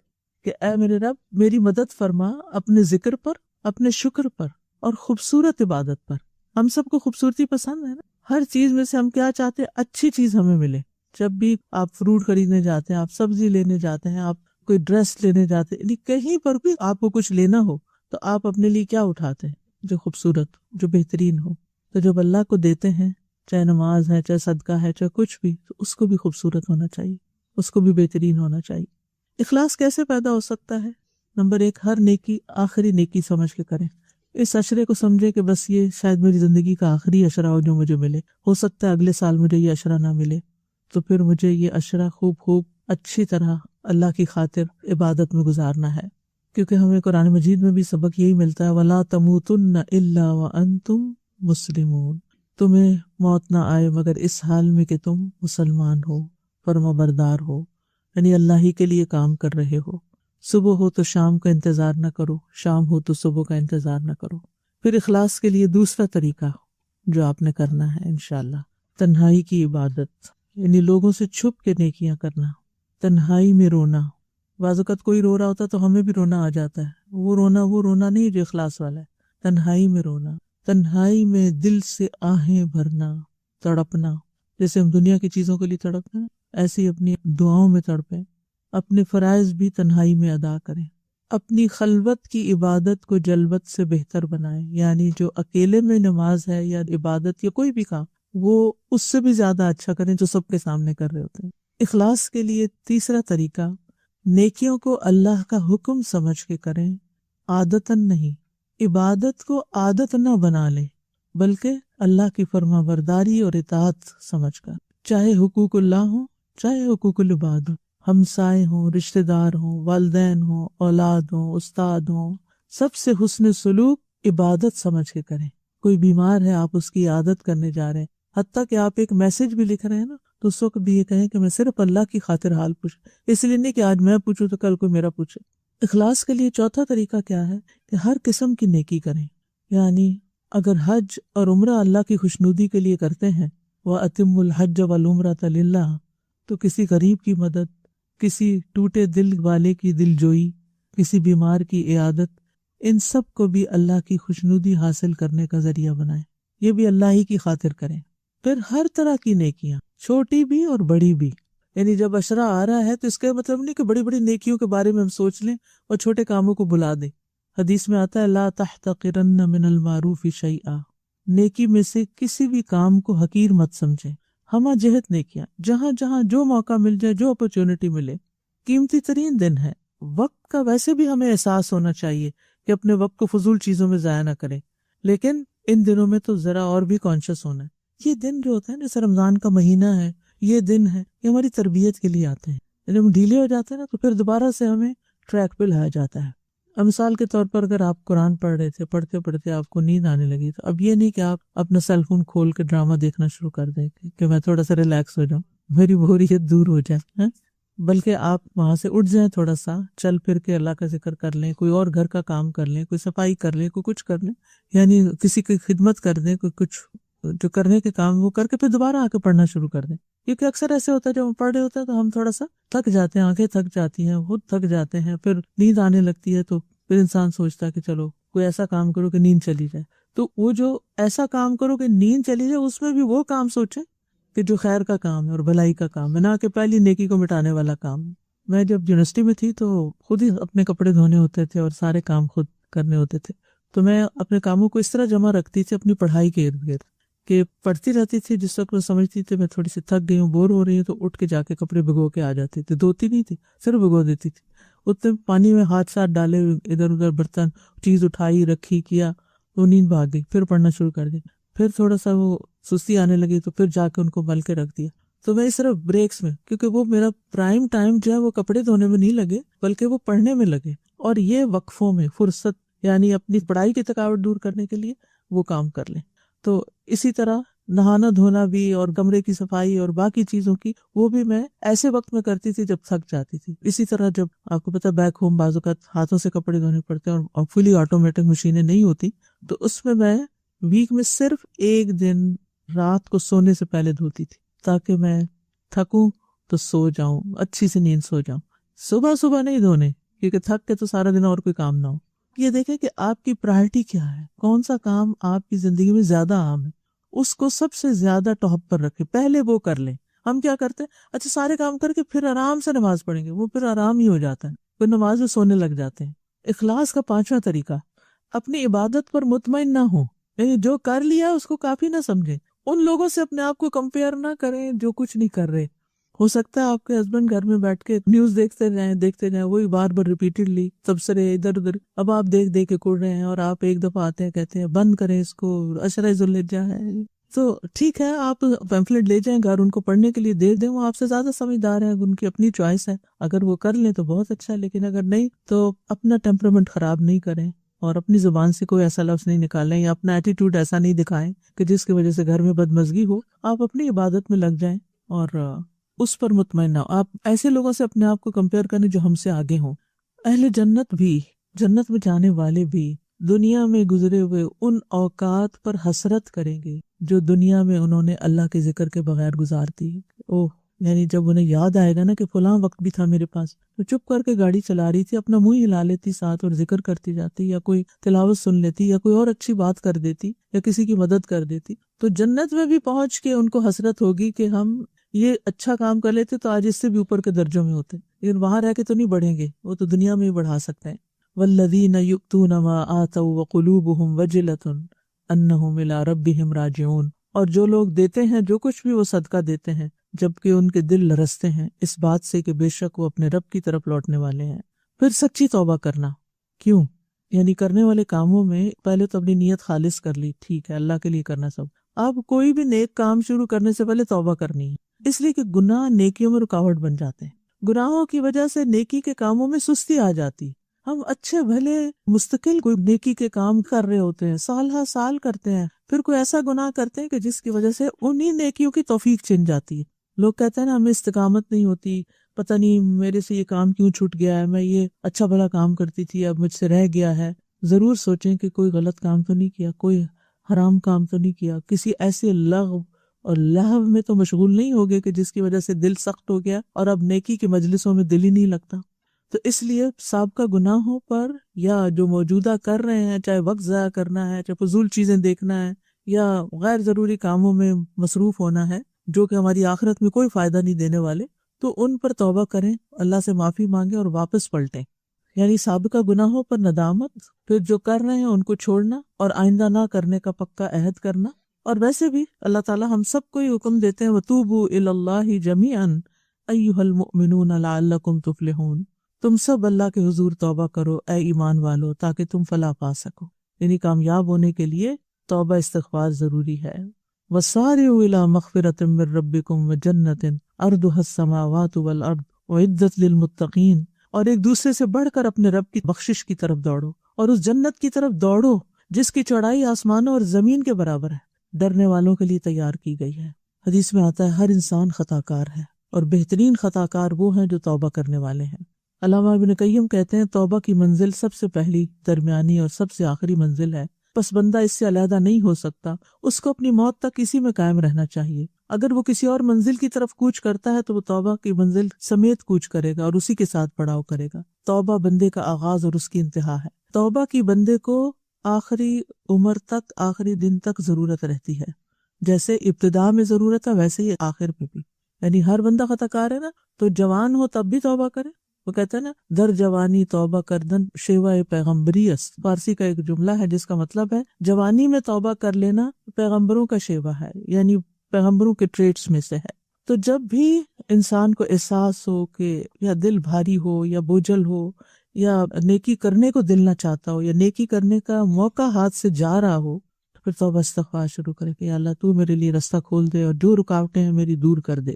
کہ اے میرے رب میری مدد فرما اپنے ذکر پر، اپنے شکر پر اور خوبصورت عبادت پر. ہم سب کو خوبصورتی پسند ہے نا، ہر چیز میں سے ہم کیا چاہتے ہیں؟ اچھی چیز ہمیں ملے. جب بھی آپ فروٹ خریدنے جاتے ہیں، آپ سبزی لینے جاتے ہیں، آپ کوئی ڈریس لینے جاتے ہیں، کہیں پر بھی آپ کو کچھ لینا ہو تو آپ اپنے لیے کیا اٹھاتے ہیں؟ جو خوبصورت، جو بہترین ہو. تو جب اللہ کو دیتے ہیں، چاہے نماز ہے، چاہے صدقہ ہے، چاہے کچھ بھی، تو اس کو بھی خوبصورت ہونا چاہیے، اس کو بھی بہترین ہونا چاہیے. اخلاص کیسے پیدا ہو سکتا ہے؟ نمبر 1، ہر نیکی آخری نیکی سمجھ کے کریں. اس عشرے کو سمجھے کہ بس یہ شاید میری زندگی کا آخری عشرہ ہو جو مجھے ملے، ہو سکتا ہے اگلے سال مجھے یہ عشرہ نہ ملے، تو پھر مجھے یہ عشرہ خوب اچھی طرح اللہ کی خاطر عبادت میں گزارنا ہے. کیونکہ ہمیں قرآن مجید میں بھی سبق یہی ملتا ہے وَلَا تَمُوتُنَّ إِلَّا وَأَنْتُمْ مُسْلِمُونَ، تمہیں موت نہ آئے مگر اس حال میں کہ تم مسلمان ہو، فرما بردار ہو، یعنی اللہ ہی کے لیے کام کر رہے ہو. صبح ہو تو شام کا انتظار نہ کرو، شام ہو تو صبح کا انتظار نہ کرو. پھر اخلاص کے لیے دوسرا طریقہ جو آپ نے کرنا ہے انشاءاللہ، تنہائی کی عبادت، یعنی لوگوں سے چھپ کے نیکیاں کرنا، تنہائی میں رونا. بعض اوقات کوئی رو رہا ہوتا تو ہمیں بھی رونا آ جاتا ہے، وہ رونا نہیں جو اخلاص والا ہے. تنہائی میں رونا، تنہائی میں دل سے آہیں بھرنا، تڑپنا. جیسے ہم دنیا کی چیزوں کے لیے تڑپتے ہیں، ایسے ہی اپنی دعاؤں میں تڑپیں. اپنے فرائض بھی تنہائی میں ادا کریں. اپنی خلوت کی عبادت کو جلوت سے بہتر بنائیں، یعنی جو اکیلے میں نماز ہے یا عبادت یا کوئی بھی کام، وہ اس سے بھی زیادہ اچھا کریں جو سب کے سامنے کر رہے ہوتے ہیں. اخلاص کے لیے تیسرا طریقہ، نیکیوں کو اللہ کا حکم سمجھ کے کریں، عادتاً نہیں. عبادت کو عادت نہ بنا لیں بلکہ اللہ کی فرما برداری اور اطاعت سمجھ کر، چاہے حقوق اللہ ہوں چاہے حقوق العباد ہوں، ہمسائے ہوں، رشتہ دار ہوں، والدین ہوں، اولاد ہوں، استاد ہوں، سب سے حسن سلوک عبادت سمجھ کے کریں. کوئی بیمار ہے، آپ اس کی عادت کرنے جا رہے ہیں، حتیٰ کہ آپ ایک میسج بھی لکھ رہے ہیں نا، تو اس وقت بھی یہ کہیں کہ میں صرف اللہ کی خاطر حال پوچھ، اس لیے نہیں کہ آج میں پوچھوں تو کل کوئی میرا پوچھے. اخلاص کے لیے چوتھا طریقہ کیا ہے کہ ہر قسم کی نیکی کریں. یعنی اگر حج اور عمرہ اللہ کی خوشنودی کے لیے کرتے ہیں، وَأَتِمُّ الْحَجَّ وَالْعُمْرَةَ لِلَّهِ، تو کسی غریب کی مدد، کسی ٹوٹے دل والے کی دل جوئی، کسی بیمار کی عیادت، ان سب کو بھی اللہ کی خوشنودی حاصل کرنے کا ذریعہ بنائیں. یہ بھی اللہ ہی کی خاطر کریں. پھر ہر طرح کی نیکیاں، چھوٹی بھی اور بڑی بھی. یعنی جب عشرہ آ رہا ہے تو اس کا مطلب نہیں کہ بڑی بڑی نیکیوں کے بارے میں ہم سوچ لیں اور چھوٹے کاموں کو بلا دیں. حدیث میں آتا ہے لا تحتقرن من المعروف شیئا، نیکی میں سے کسی بھی کام کو حقیر مت سمجھیں. ہمہ جہت نیکیاں، جہاں جہاں جو موقع مل جائے، جو اپرچونٹی ملے. قیمتی ترین دن ہے، وقت کا ویسے بھی ہمیں احساس ہونا چاہیے کہ اپنے وقت کو فضول چیزوں میں ضائع نہ کریں، لیکن ان دنوں میں تو ذرا اور بھی کانشیس ہونا ہے. یہ دن جو ہوتا ہے جیسے رمضان کا مہینہ ہے، یہ دن ہے، یہ ہماری تربیت کے لیے آتے ہیں. جب ہم ڈھیلے ہو جاتے ہیں نا تو پھر دوبارہ سے ہمیں ٹریک پہ لایا جاتا ہے. اب مثال کے طور پر اگر آپ قرآن پڑھ رہے تھے، پڑھتے پڑھتے آپ کو نیند آنے لگی، تو اب یہ نہیں کہ آپ اپنا سیل فون کھول کے ڈرامہ دیکھنا شروع کر دیں کہ میں تھوڑا سا ریلیکس ہو جاؤں، میری بوریت دور ہو جائے، بلکہ آپ وہاں سے اٹھ جائیں، تھوڑا سا چل پھر کے اللہ کا ذکر کر لیں، کوئی اور گھر کا کام کر لیں، کوئی صفائی کر لیں، کوئی کچھ کر لیں، یعنی کسی کی خدمت کر دیں، کوئی کچھ جو کرنے کے کام وہ کر کے پھر دوبارہ آ کے پڑھنا شروع کر دیں. کیونکہ اکثر ایسے ہوتا ہے جب ہم پڑھ رہے ہوتے ہیں تو ہم تھوڑا سا تھک جاتے ہیں، آنکھیں تھک جاتی ہیں، خود تھک جاتے ہیں، پھر نیند آنے لگتی ہے، تو پھر انسان سوچتا ہے کہ چلو کوئی ایسا کام کرو کہ نیند چلی جائے. تو وہ جو ایسا کام کرو کہ نیند چلی جائے، اس میں بھی وہ کام سوچیں کہ جو خیر کا کام ہے اور بھلائی کا کام ہے، نہ کہ پہلی نیکی کو مٹانے والا کام ہے. میں جب یونیورسٹی میں تھی تو خود ہی اپنے کپڑے دھونے ہوتے تھے اور سارے کام خود کرنے ہوتے تھے، تو میں اپنے کاموں کو اس طرح جمع رکھتی تھی اپنی پڑھائی کے ارد گرد کہ پڑھتی رہتی تھی. جس وقت میں سمجھتی تھی میں تھوڑی سی تھک گئی ہوں، بور ہو رہی ہوں، تو اٹھ کے جا کے کپڑے بھگو کے آ جاتی تھی. دھوتی نہیں تھی، صرف بھگو دیتی تھی. اتنے پانی میں ہاتھ ساتھ ڈالے، ادھر ادھر برتن چیز اٹھائی رکھی کیا، تو نیند بھاگ گئی. پھر پڑھنا شروع کر دیا. پھر تھوڑا سا وہ سستی آنے لگی تو پھر جا کے ان کو مل کے رکھ دیا. تو میں صرف بریکس میں، کیونکہ وہ میرا پرائم ٹائم جو ہے وہ کپڑے دھونے میں نہیں لگے بلکہ وہ پڑھنے میں لگے، اور یہ وقفوں میں فرصت یعنی اپنی پڑھائی کی تھکاوٹ دور کرنے کے لیے وہ کام کر لیں۔ تو اسی طرح نہانا دھونا بھی اور کمرے کی صفائی اور باقی چیزوں کی وہ بھی میں ایسے وقت میں کرتی تھی جب تھک جاتی تھی۔ اسی طرح جب آپ کو پتہ بیک ہوم بعض اوقات ہاتھوں سے کپڑے دھونے پڑتے ہیں اور فلی آٹومیٹک مشینیں نہیں ہوتی، تو اس میں ویک میں صرف ایک دن رات کو سونے سے پہلے دھوتی تھی تاکہ میں تھکوں تو سو جاؤں، اچھی سے نیند سو جاؤں۔ صبح نہیں دھونے، کیونکہ تھک کے تو سارا دن اور کوئی کام نہ ہو۔ یہ دیکھیں کہ آپ کی پرائرٹی کیا ہے، کون سا کام آپ کی زندگی میں زیادہ اہم ہے، اس کو سب سے زیادہ ٹاپ پر رکھیں، پہلے وہ کر لیں۔ ہم کیا کرتے ہیں، اچھا سارے کام کر کے پھر آرام سے نماز پڑھیں گے، وہ پھر آرام ہی ہو جاتا ہے، پھر نماز میں سونے لگ جاتے ہیں۔ اخلاص کا 5واں طریقہ، اپنی عبادت پر مطمئن نہ ہو، یعنی جو کر لیا اس کو کافی نہ سمجھیں، ان لوگوں سے اپنے آپ کو کمپیئر نہ کریں جو کچھ نہیں کر رہے۔ ہو سکتا ہے آپ کے ہسبینڈ گھر میں بیٹھ کے نیوز دیکھتے جائیں وہی بار بار ریپیٹڈلی تبصرے ادھر ادھر، اب آپ دیکھ کے کڑ رہے ہیں، اور آپ ایک دفعہ آتے ہیں کہتے ہیں بند کریں اس کو، عشرہ ذوالحجہ ہے۔ تو ٹھیک ہے، آپ پیمفلٹ لے جائیں گھر، ان کو پڑھنے کے لیے دے دیں، وہ آپ سے زیادہ سمجھدار ہے، ان کی اپنی چوائس ہے، اگر وہ کر لیں تو بہت اچھا ہے، لیکن اگر نہیں تو اپنا ٹیمپرامنٹ خراب نہیں کریں اور اپنی زبان سے کوئی ایسا لفظ نہیں نکالیں یا اپنا ایٹیٹیوڈ ایسا نہیں دکھائیں کہ جس کی وجہ سے گھر میں بدمزگی ہو۔ آپ اپنی عبادت میں لگ جائیں اور اس پر مطمئن نہ ہو۔ آپ ایسے لوگوں سے اپنے آپ کو کمپیئر کریں جو ہم سے آگے ہوں۔ اہل جنت بھی، جنت میں جانے والے بھی دنیا میں گزرے ہوئے ان اوقات پر حسرت کریں گے جو دنیا میں انہوں نے اللہ کے ذکر کے بغیر گزار دی۔ یعنی جب انہیں یاد آئے گا نا کہ فلاں وقت بھی تھا میرے پاس، تو چپ کر کے گاڑی چلا رہی تھی، اپنا منہ ہلا لیتی ساتھ اور ذکر کرتی جاتی، یا کوئی تلاوت سن لیتی، یا کوئی اور اچھی بات کر دیتی، یا کسی کی مدد کر دیتی۔ تو جنت میں بھی پہنچ کے ان کو حسرت ہوگی کہ ہم یہ اچھا کام کر لیتے تو آج اس سے بھی اوپر کے درجوں میں ہوتے، لیکن وہاں رہ کے تو نہیں بڑھیں گے، وہ تو دنیا میں ہی بڑھا سکتے ہیں۔ والذین یؤتون ما آتوا وقلوبهم وجلة انہم الی ربہم راجعون، اور جو لوگ دیتے ہیں جو کچھ بھی وہ صدقہ دیتے ہیں جبکہ ان کے دل لرزتے ہیں اس بات سے کہ بے شک وہ اپنے رب کی طرف لوٹنے والے ہیں۔ پھر سچی توبہ کرنا، کیوں؟ یعنی کرنے والے کاموں میں پہلے تو اپنی نیت خالص کر لی، ٹھیک ہے اللہ کے لیے کرنا سب۔ اب کوئی بھی نیک کام شروع کرنے سے پہلے توبہ کرنی ہے، اس لیے کہ گناہ نیکیوں میں رکاوٹ بن جاتے ہیں۔ گناہوں کی وجہ سے نیکی کے کاموں میں سستی آ جاتی، ہم اچھے بھلے مستقل کوئی نیکی کے کام کر رہے ہوتے ہیں، سال ہر سال کرتے ہیں، پھر کوئی ایسا گناہ کرتے ہیں کہ جس کی وجہ سے انہی نیکیوں کی توفیق چھن جاتی ہے۔ لوگ کہتے ہیں نا ہمیں استقامت نہیں ہوتی، پتہ نہیں میرے سے یہ کام کیوں چھوٹ گیا ہے، میں یہ اچھا بھلا کام کرتی تھی اب مجھ سے رہ گیا ہے۔ ضرور سوچیں کہ کوئی غلط کام تو نہیں کیا، کوئی حرام کام تو نہیں کیا، کسی ایسے لغو اور لہو میں تو مشغول نہیں ہوگے کہ جس کی وجہ سے دل سخت ہو گیا اور اب نیکی کی مجلسوں میں دل ہی نہیں لگتا۔ تو اس لیے سابقہ گناہوں پر یا جو موجودہ کر رہے ہیں، چاہے وقت ضائع کرنا ہے، چاہے فضول چیزیں دیکھنا ہے یا غیر ضروری کاموں میں مصروف ہونا ہے جو کہ ہماری آخرت میں کوئی فائدہ نہیں دینے والے، تو ان پر توبہ کریں، اللہ سے معافی مانگیں اور واپس پلٹیں۔ یعنی سابقہ گناہوں پر ندامت، پھر جو کر رہے ہیں ان کو چھوڑنا اور آئندہ نہ کرنے کا پکا عہد کرنا۔ اور ویسے بھی اللہ تعالیٰ ہم سب کو ہی حکم دیتے ہیں وَتُوبُوا إِلَى اللَّهِ جَمِيعًا أَيُّهَا الْمُؤْمِنُونَ لَعَلَّكُمْ تُفْلِحُونَ، تم سب اللہ کے حضور توبہ کرو اے ایمان والو تاکہ تم فلاح پا سکو۔ یعنی کامیاب ہونے کے لیے توبہ استغفار ضروری ہے۔ وَسَارِعُوا إِلَى مَغْفِرَةٍ مِّن رَّبِّكُمْ وَجَنَّةٍ عَرْضُهَا السَّمَاوَاتُ وَالْأَرْضُ وَأُعِدَّتْ لِلْمُتَّقِينَ، اور ایک دوسرے سے بڑھ کر اپنے رب کی بخشش کی طرف دوڑو اور اس جنت کی طرف دوڑو جس کی چوڑائی آسمانوں اور زمین کے برابر ہے، ڈرنے والوں کے لیے تیار کی گئی ہے۔ حدیث میں آتا ہے ہر انسان خطا کار ہے اور بہترین خطا کار وہ ہیں جو توبہ کرنے والے ہیں۔ علامہ ابن قیم کہتے ہیں توبہ کی منزل سب سے پہلی، درمیانی اور سب سے آخری منزل ہے، پس بندہ اس سے علیحدہ نہیں ہو سکتا، اس کو اپنی موت تک اسی میں قائم رہنا چاہیے۔ اگر وہ کسی اور منزل کی طرف کوچ کرتا ہے تو وہ توبہ کی منزل سمیت کوچ کرے گا اور اسی کے ساتھ پڑاؤ کرے گا۔ توبہ بندے کا آغاز اور اس کی انتہا ہے۔ توبہ کی بندے کو آخری عمر تک، آخری دن تک ضرورت رہتی ہے، جیسے ابتدا میں ضرورت ہے ویسے ہی آخر میں بھی۔ یعنی ہر بندہ خطا کار ہے نا، تو جوان ہو تب بھی توبہ کرے۔ وہ کہتے ہیں نا در جوانی توبہ کردن شیوہ پیغمبری است، فارسی کا ایک جملہ ہے جس کا مطلب ہے جوانی میں توبہ کر لینا پیغمبروں کا شیوہ ہے، یعنی پیغمبروں کے ٹریٹس میں سے ہے۔ تو جب بھی انسان کو احساس ہو کہ یا دل بھاری ہو یا بوجھل ہو یا نیکی کرنے کو دل نہ چاہتا ہو یا نیکی کرنے کا موقع ہاتھ سے جا رہا ہو، پھر توبہ استغفار شروع کرے کہ یا اللہ تو میرے لیے راستہ کھول دے اور جو رکاوٹیں ہیں میری دور کر دے۔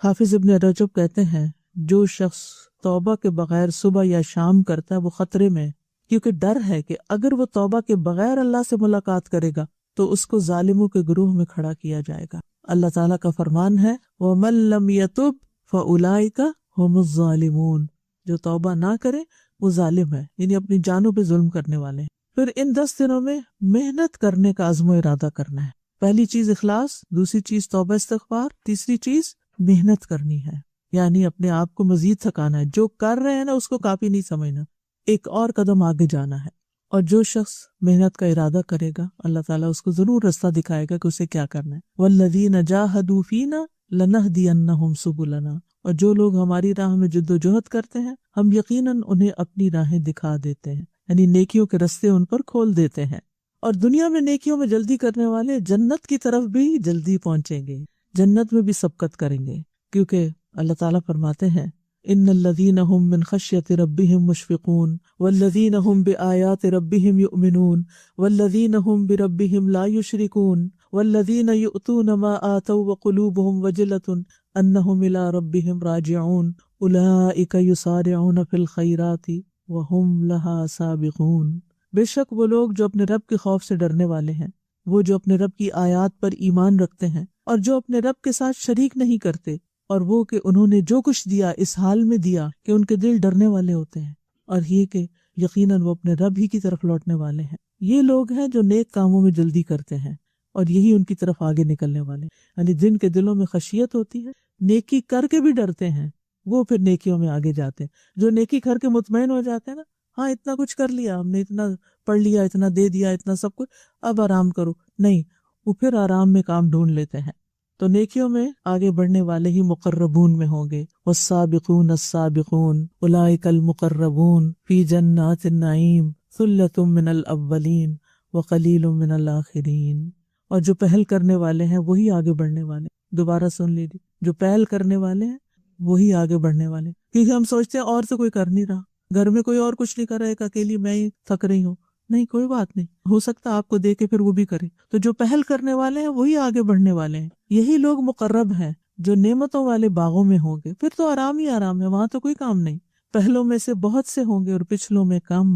حافظ ابن رجب کہتے ہیں جو شخص توبہ کے بغیر صبح یا شام کرتا ہے وہ خطرے میں ہے، کیونکہ ڈر ہے کہ اگر وہ توبہ کے بغیر اللہ سے ملاقات کرے گا تو اس کو ظالموں کے گروہ میں کھڑا کیا جائے گا۔ اللہ تعالیٰ کا فرمان ہے وَمَن لَّمْ يَتُبْ فَأُولَٰئِكَ هُمُ الظَّالِمُونَ، جو توبہ نہ کرے وہ ظالم ہے، یعنی اپنی جانوں پہ ظلم کرنے والے ہیں۔ پھر ان 10 دنوں میں محنت کرنے کا عزم و ارادہ کرنا ہے۔ پہلی چیز اخلاص، دوسری چیز توبہ استغفار، تیسری چیز محنت کرنی ہے، یعنی اپنے آپ کو مزید تھکانا ہے، جو کر رہے ہیں نا اس کو کافی نہیں سمجھنا، ایک اور قدم آگے جانا ہے۔ اور جو شخص محنت کا ارادہ کرے گا اللہ تعالیٰ اس کو ضرور رستہ دکھائے گا کہ اسے کیا کرنا ہے۔ وَالَّذِينَ جَاهَدُوا فِينَا لَنَهْدِيَنَّهُمْ سُبُلَنَا، اور جو لوگ ہماری راہ میں جد و جہد کرتے ہیں ہم یقیناً انہیں اپنی راہیں دکھا دیتے ہیں، یعنی نیکیوں کے رستے ان پر کھول دیتے ہیں۔ اور دنیا میں نیکیوں میں جلدی کرنے والے جنت کی طرف بھی جلدی پہنچیں گے، جنت میں بھی سبقت کریں گے، کیونکہ اللہ تعالیٰ فرماتے ہیں ان الذین هم من خشیۃ ربهم مشفقون والذین هم بآیات ربهم یؤمنون والذین هم بربهم لا یشرکون والذین یؤتون ما آتوا وقلوبهم وجلة انهم الی ربهم راجعون اولئک یسارعون فی الخیرات وهم لها سابقون۔ بے شک وہ لوگ جو اپنے رب کے خوف سے ڈرنے والے ہیں، وہ جو اپنے رب کی آیات پر ایمان رکھتے ہیں اور جو اپنے رب کے ساتھ شریک نہیں کرتے، اور وہ کہ انہوں نے جو کچھ دیا اس حال میں دیا کہ ان کے دل ڈرنے والے ہوتے ہیں، اور یہ کہ یقیناً وہ اپنے رب ہی کی طرف لوٹنے والے ہیں۔ یہ لوگ ہیں جو نیک کاموں میں جلدی کرتے ہیں اور یہی ان کی طرف آگے نکلنے والے ہیں، یعنی جن کے دلوں میں خشیت ہوتی ہے، نیکی کر کے بھی ڈرتے ہیں، وہ پھر نیکیوں میں آگے جاتے ہیں۔ جو نیکی کر کے مطمئن ہو جاتے ہیں نا، ہاں اتنا کچھ کر لیا ہم نے، اتنا پڑھ لیا، اتنا دے دیا، اتنا سب کچھ، اب آرام کرو، نہیں، وہ پھر آرام میں کام ڈھونڈ لیتے ہیں۔ تو نیکیوں میں آگے بڑھنے والے ہی مقربون میں ہوں گے۔ والسابقون السابقون اولئک المقربون فی جنات النعیم ثلۃ من الاولین وقلیل من الاخرین۔ اور جو پہل کرنے والے ہیں وہی آگے بڑھنے والے، دوبارہ سن لیجیے، جو پہل کرنے والے ہیں وہی آگے بڑھنے والے، کیونکہ ہم سوچتے ہیں اور تو کوئی کر نہیں رہا، گھر میں کوئی اور کچھ نہیں کر رہا، ایک اکیلی میں ہی تھک رہی ہوں، نہیں کوئی بات نہیں، ہو سکتا آپ کو دے کے پھر وہ بھی کرے۔ تو جو پہل کرنے والے ہیں وہی آگے بڑھنے والے ہیں، یہی لوگ مقرب ہیں جو نعمتوں والے باغوں میں ہوں گے۔ پھر تو آرام ہی آرام ہے، وہاں تو کوئی کام نہیں۔ پہلوں میں سے بہت سے ہوں گے اور پچھلوں میں کم،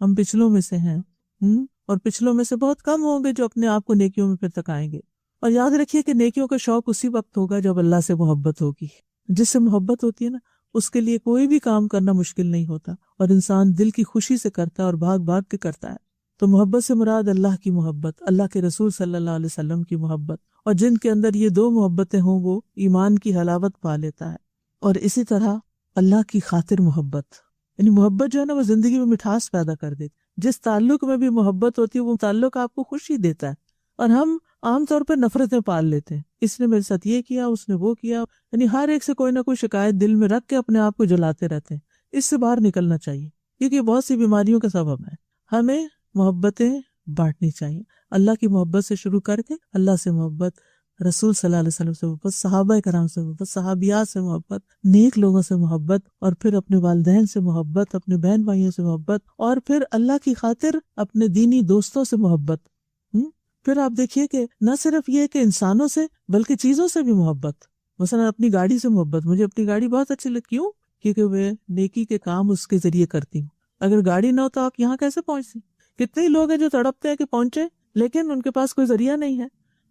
ہم پچھلوں میں سے ہیں، اور پچھلوں میں سے بہت کم ہوں گے جو اپنے آپ کو نیکیوں میں پھر تکائیں گے۔ اور یاد رکھیے کہ نیکیوں کا شوق اسی وقت ہوگا جب اللہ سے محبت ہوگی۔ جس سے محبت ہوتی ہے نا، اس کے لیے کوئی بھی کام کرنا مشکل نہیں ہوتا، اور انسان دل کی خوشی سے کرتا ہے اور بھاگ بھاگ کے کرتا ہے۔ تو محبت سے مراد اللہ کی محبت، اللہ کے رسول صلی اللہ علیہ وسلم کی محبت، اور جن کے اندر یہ دو محبتیں ہوں وہ ایمان کی حلاوت پا لیتا ہے۔ اور اسی طرح اللہ کی خاطر محبت، یعنی محبت جو ہے نا وہ زندگی میں مٹھاس پیدا کر دیتی۔ جس تعلق میں بھی محبت ہوتی ہے وہ تعلق آپ کو خوشی دیتا ہے، اور ہم عام طور پر نفرتیں پال لیتے ہیں، اس نے میرے ساتھ یہ کیا، اس نے وہ کیا، یعنی ہر ایک سے کوئی نہ کوئی شکایت دل میں رکھ کے اپنے آپ کو جلاتے رہتے ہیں۔ اس سے باہر نکلنا چاہیے، کیونکہ یہ بہت سی بیماریوں کا سبب ہے۔ ہمیں محبتیں بانٹنی چاہیے، اللہ کی محبت سے شروع کر کے اللہ سے محبت، رسول صلی اللہ علیہ وسلم سے محبت، صحابہ کرام سے محبت، صحابیات سے محبت، نیک لوگوں سے محبت، اور پھر اپنے والدین سے محبت، اپنے بہن بھائیوں سے محبت، اور پھر اللہ کی خاطر اپنے دینی دوستوں سے محبت۔ پھر آپ دیکھیے کہ نہ صرف یہ کہ انسانوں سے بلکہ چیزوں سے بھی محبت، مثلا اپنی گاڑی سے محبت، مجھے اپنی گاڑی بہت اچھی لگتی، کیوں؟ کیونکہ میں نیکی کے کام اس کے ذریعے کرتی ہوں۔ اگر گاڑی نہ ہو تو آپ یہاں کیسے پہنچتی؟ کتنے ہی لوگ ہیں جو تڑپتے ہیں کہ پہنچے لیکن ان کے پاس کوئی ذریعہ نہیں ہے۔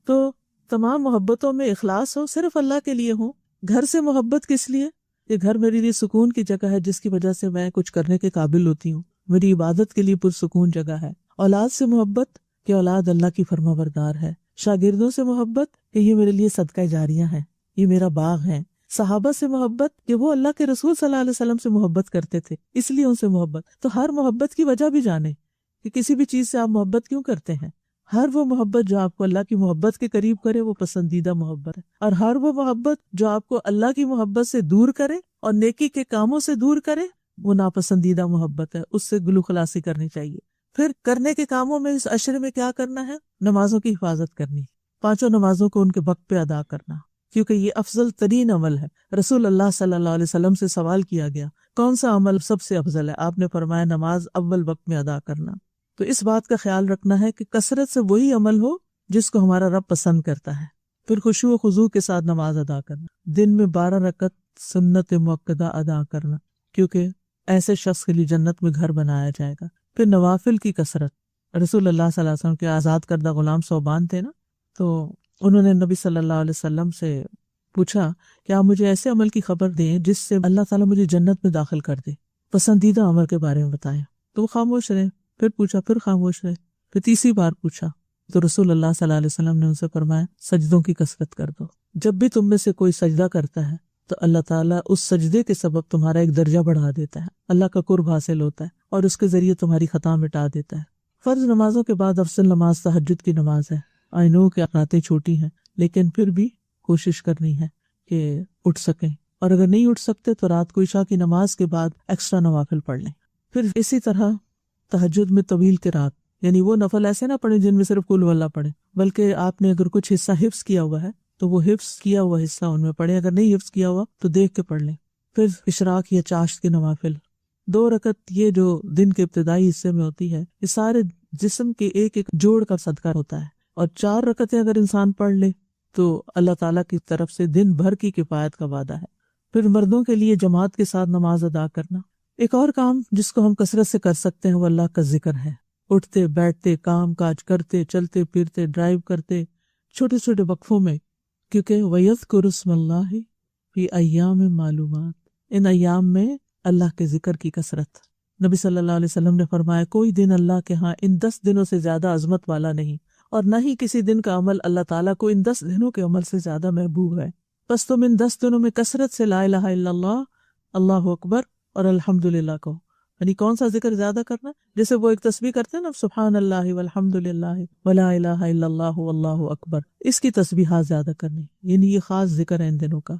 تو تمام محبتوں میں اخلاص ہو، صرف اللہ کے لیے ہو۔ گھر سے محبت کس لیے؟ یہ گھر میرے لیے سکون کی جگہ ہے جس کی وجہ سے میں کچھ کرنے کے قابل ہوتی ہوں، میری عبادت کے لیے پرسکون جگہ ہے۔ اولاد سے محبت کہ اولاد اللہ کی فرما بردار ہے۔ شاگردوں سے محبت کہ یہ میرے لیے صدقہ جاریہ ہے، یہ میرا باغ ہے۔ صحابہ سے محبت کہ وہ اللہ کے رسول صلی اللہ علیہ وسلم سے محبت کرتے تھے، اس لیے ان سے محبت۔ تو ہر محبت کی وجہ بھی جانے کہ کسی بھی چیز سے آپ محبت کیوں کرتے ہیں۔ ہر وہ محبت جو آپ کو اللہ کی محبت کے قریب کرے وہ پسندیدہ محبت ہے، اور ہر وہ محبت جو آپ کو اللہ کی محبت سے دور کرے اور نیکی کے کاموں سے دور کرے وہ ناپسندیدہ محبت ہے، اس سے گلو خلاصی کرنی چاہیے۔ پھر کرنے کے کاموں میں اس عشرے میں کیا کرنا ہے؟ نمازوں کی حفاظت کرنی، 5 نمازوں کو ان کے وقت پہ ادا کرنا، کیونکہ یہ افضل ترین عمل ہے۔ رسول اللہ صلی اللہ علیہ وسلم سے سوال کیا گیا کون سا عمل سب سے افضل ہے؟ آپ نے فرمایا نماز اول وقت میں ادا کرنا۔ تو اس بات کا خیال رکھنا ہے کہ کثرت سے وہی عمل ہو جس کو ہمارا رب پسند کرتا ہے۔ پھر خشوع و خضوع کے ساتھ نماز ادا کرنا، دن میں 12 رکعت سنت مؤکدہ ادا کرنا، کیونکہ ایسے شخص کے لیے جنت میں گھر بنایا جائے گا۔ پھر نوافل کی کثرت، رسول اللہ صلی اللہ علیہ وسلم کے آزاد کردہ غلام ثوبان تھے نا، تو انہوں نے نبی صلی اللہ علیہ وسلم سے پوچھا کہ آپ مجھے ایسے عمل کی خبر دیں جس سے اللہ تعالیٰ مجھے جنت میں داخل کر دے، پسندیدہ عمل کے بارے میں بتائیں۔ تو وہ خاموش رہے، پھر پوچھا، پھر خاموش رہے، پھر تیسری بار پوچھا تو رسول اللہ صلی اللہ علیہ وسلم نے ان سے فرمایا سجدوں کی کثرت کر دو۔ جب بھی تم میں سے کوئی سجدہ کرتا ہے تو اللہ تعالیٰ اس سجدے کے سبب تمہارا ایک درجہ بڑھا دیتا ہے، اللہ کا قرب حاصل ہوتا ہے اور اس کے ذریعے تمہاری خطا مٹا دیتا ہے۔ فرض نمازوں کے بعد افضل نماز تہجد کی نماز ہے۔ آئی نو کہ راتیں چھوٹی ہیں، لیکن پھر بھی کوشش کرنی ہے کہ اٹھ سکیں، اور اگر نہیں اٹھ سکتے تو رات کو عشاء کی نماز کے بعد ایکسٹرا نوافل پڑھ لیں۔ پھر اسی طرح تہجد میں طویل قرات، یعنی وہ نفل ایسے نہ پڑھیں جن میں صرف قل ہو اللہ پڑھیں، بلکہ آپ نے اگر کچھ حصہ حفظ کیا ہوا ہے تو وہ حفظ کیا ہوا حصہ ان میں پڑھیں، اگر نہیں حفظ کیا ہوا تو دیکھ کے پڑھ لیں۔ پھر اشراق یا چاشت کی نوافل 2 رکعت، یہ جو دن کے ابتدائی حصے میں ہوتی ہے، یہ سارے جسم کے ایک ایک جوڑ کا صدقہ ہوتا ہے، اور 4 رکعتیں اگر انسان پڑھ لے تو اللہ تعالیٰ کی طرف سے دن بھر کی کفایت کا وعدہ ہے۔ پھر مردوں کے لیے جماعت کے ساتھ نماز ادا کرنا۔ ایک اور کام جس کو ہم کثرت سے کر سکتے ہیں وہ اللہ کا ذکر ہے، اٹھتے بیٹھتے، کام کاج کرتے، چلتے پھرتے، ڈرائیو کرتے، چھوٹے چھوٹے وقفوں میں، کیونکہ وَيَذْكُرُ اسْمَ اللَّهِ فِي أَيَّامٍ مَّعْلُومَاتٍ، ان ایام میں اللہ کے ذکر کی کثرت۔ نبی صلی اللہ علیہ وسلم نے فرمایا کوئی دن اللہ کے ہاں ان 10 دنوں سے زیادہ عظمت والا نہیں، اور نہ ہی کسی دن کا عمل اللہ تعالیٰ کو ان 10 دنوں کے عمل سے زیادہ محبوب ہے۔ بس تم ان 10 دنوں میں کثرت سے لا الہ الا اللہ، اللہ اکبر اور الحمدللہ کہو، یعنی کون سا ذکر زیادہ کرنا ہے؟ جیسے وہ ایک تسبیح کرتے ہیں نا، سبحان اللہ والحمدللہ ولا الہ الا اللہ واللہ اکبر، اس کی تسبیحات زیادہ کرنی، یعنی یہ خاص ذکر ہے ان دنوں کا۔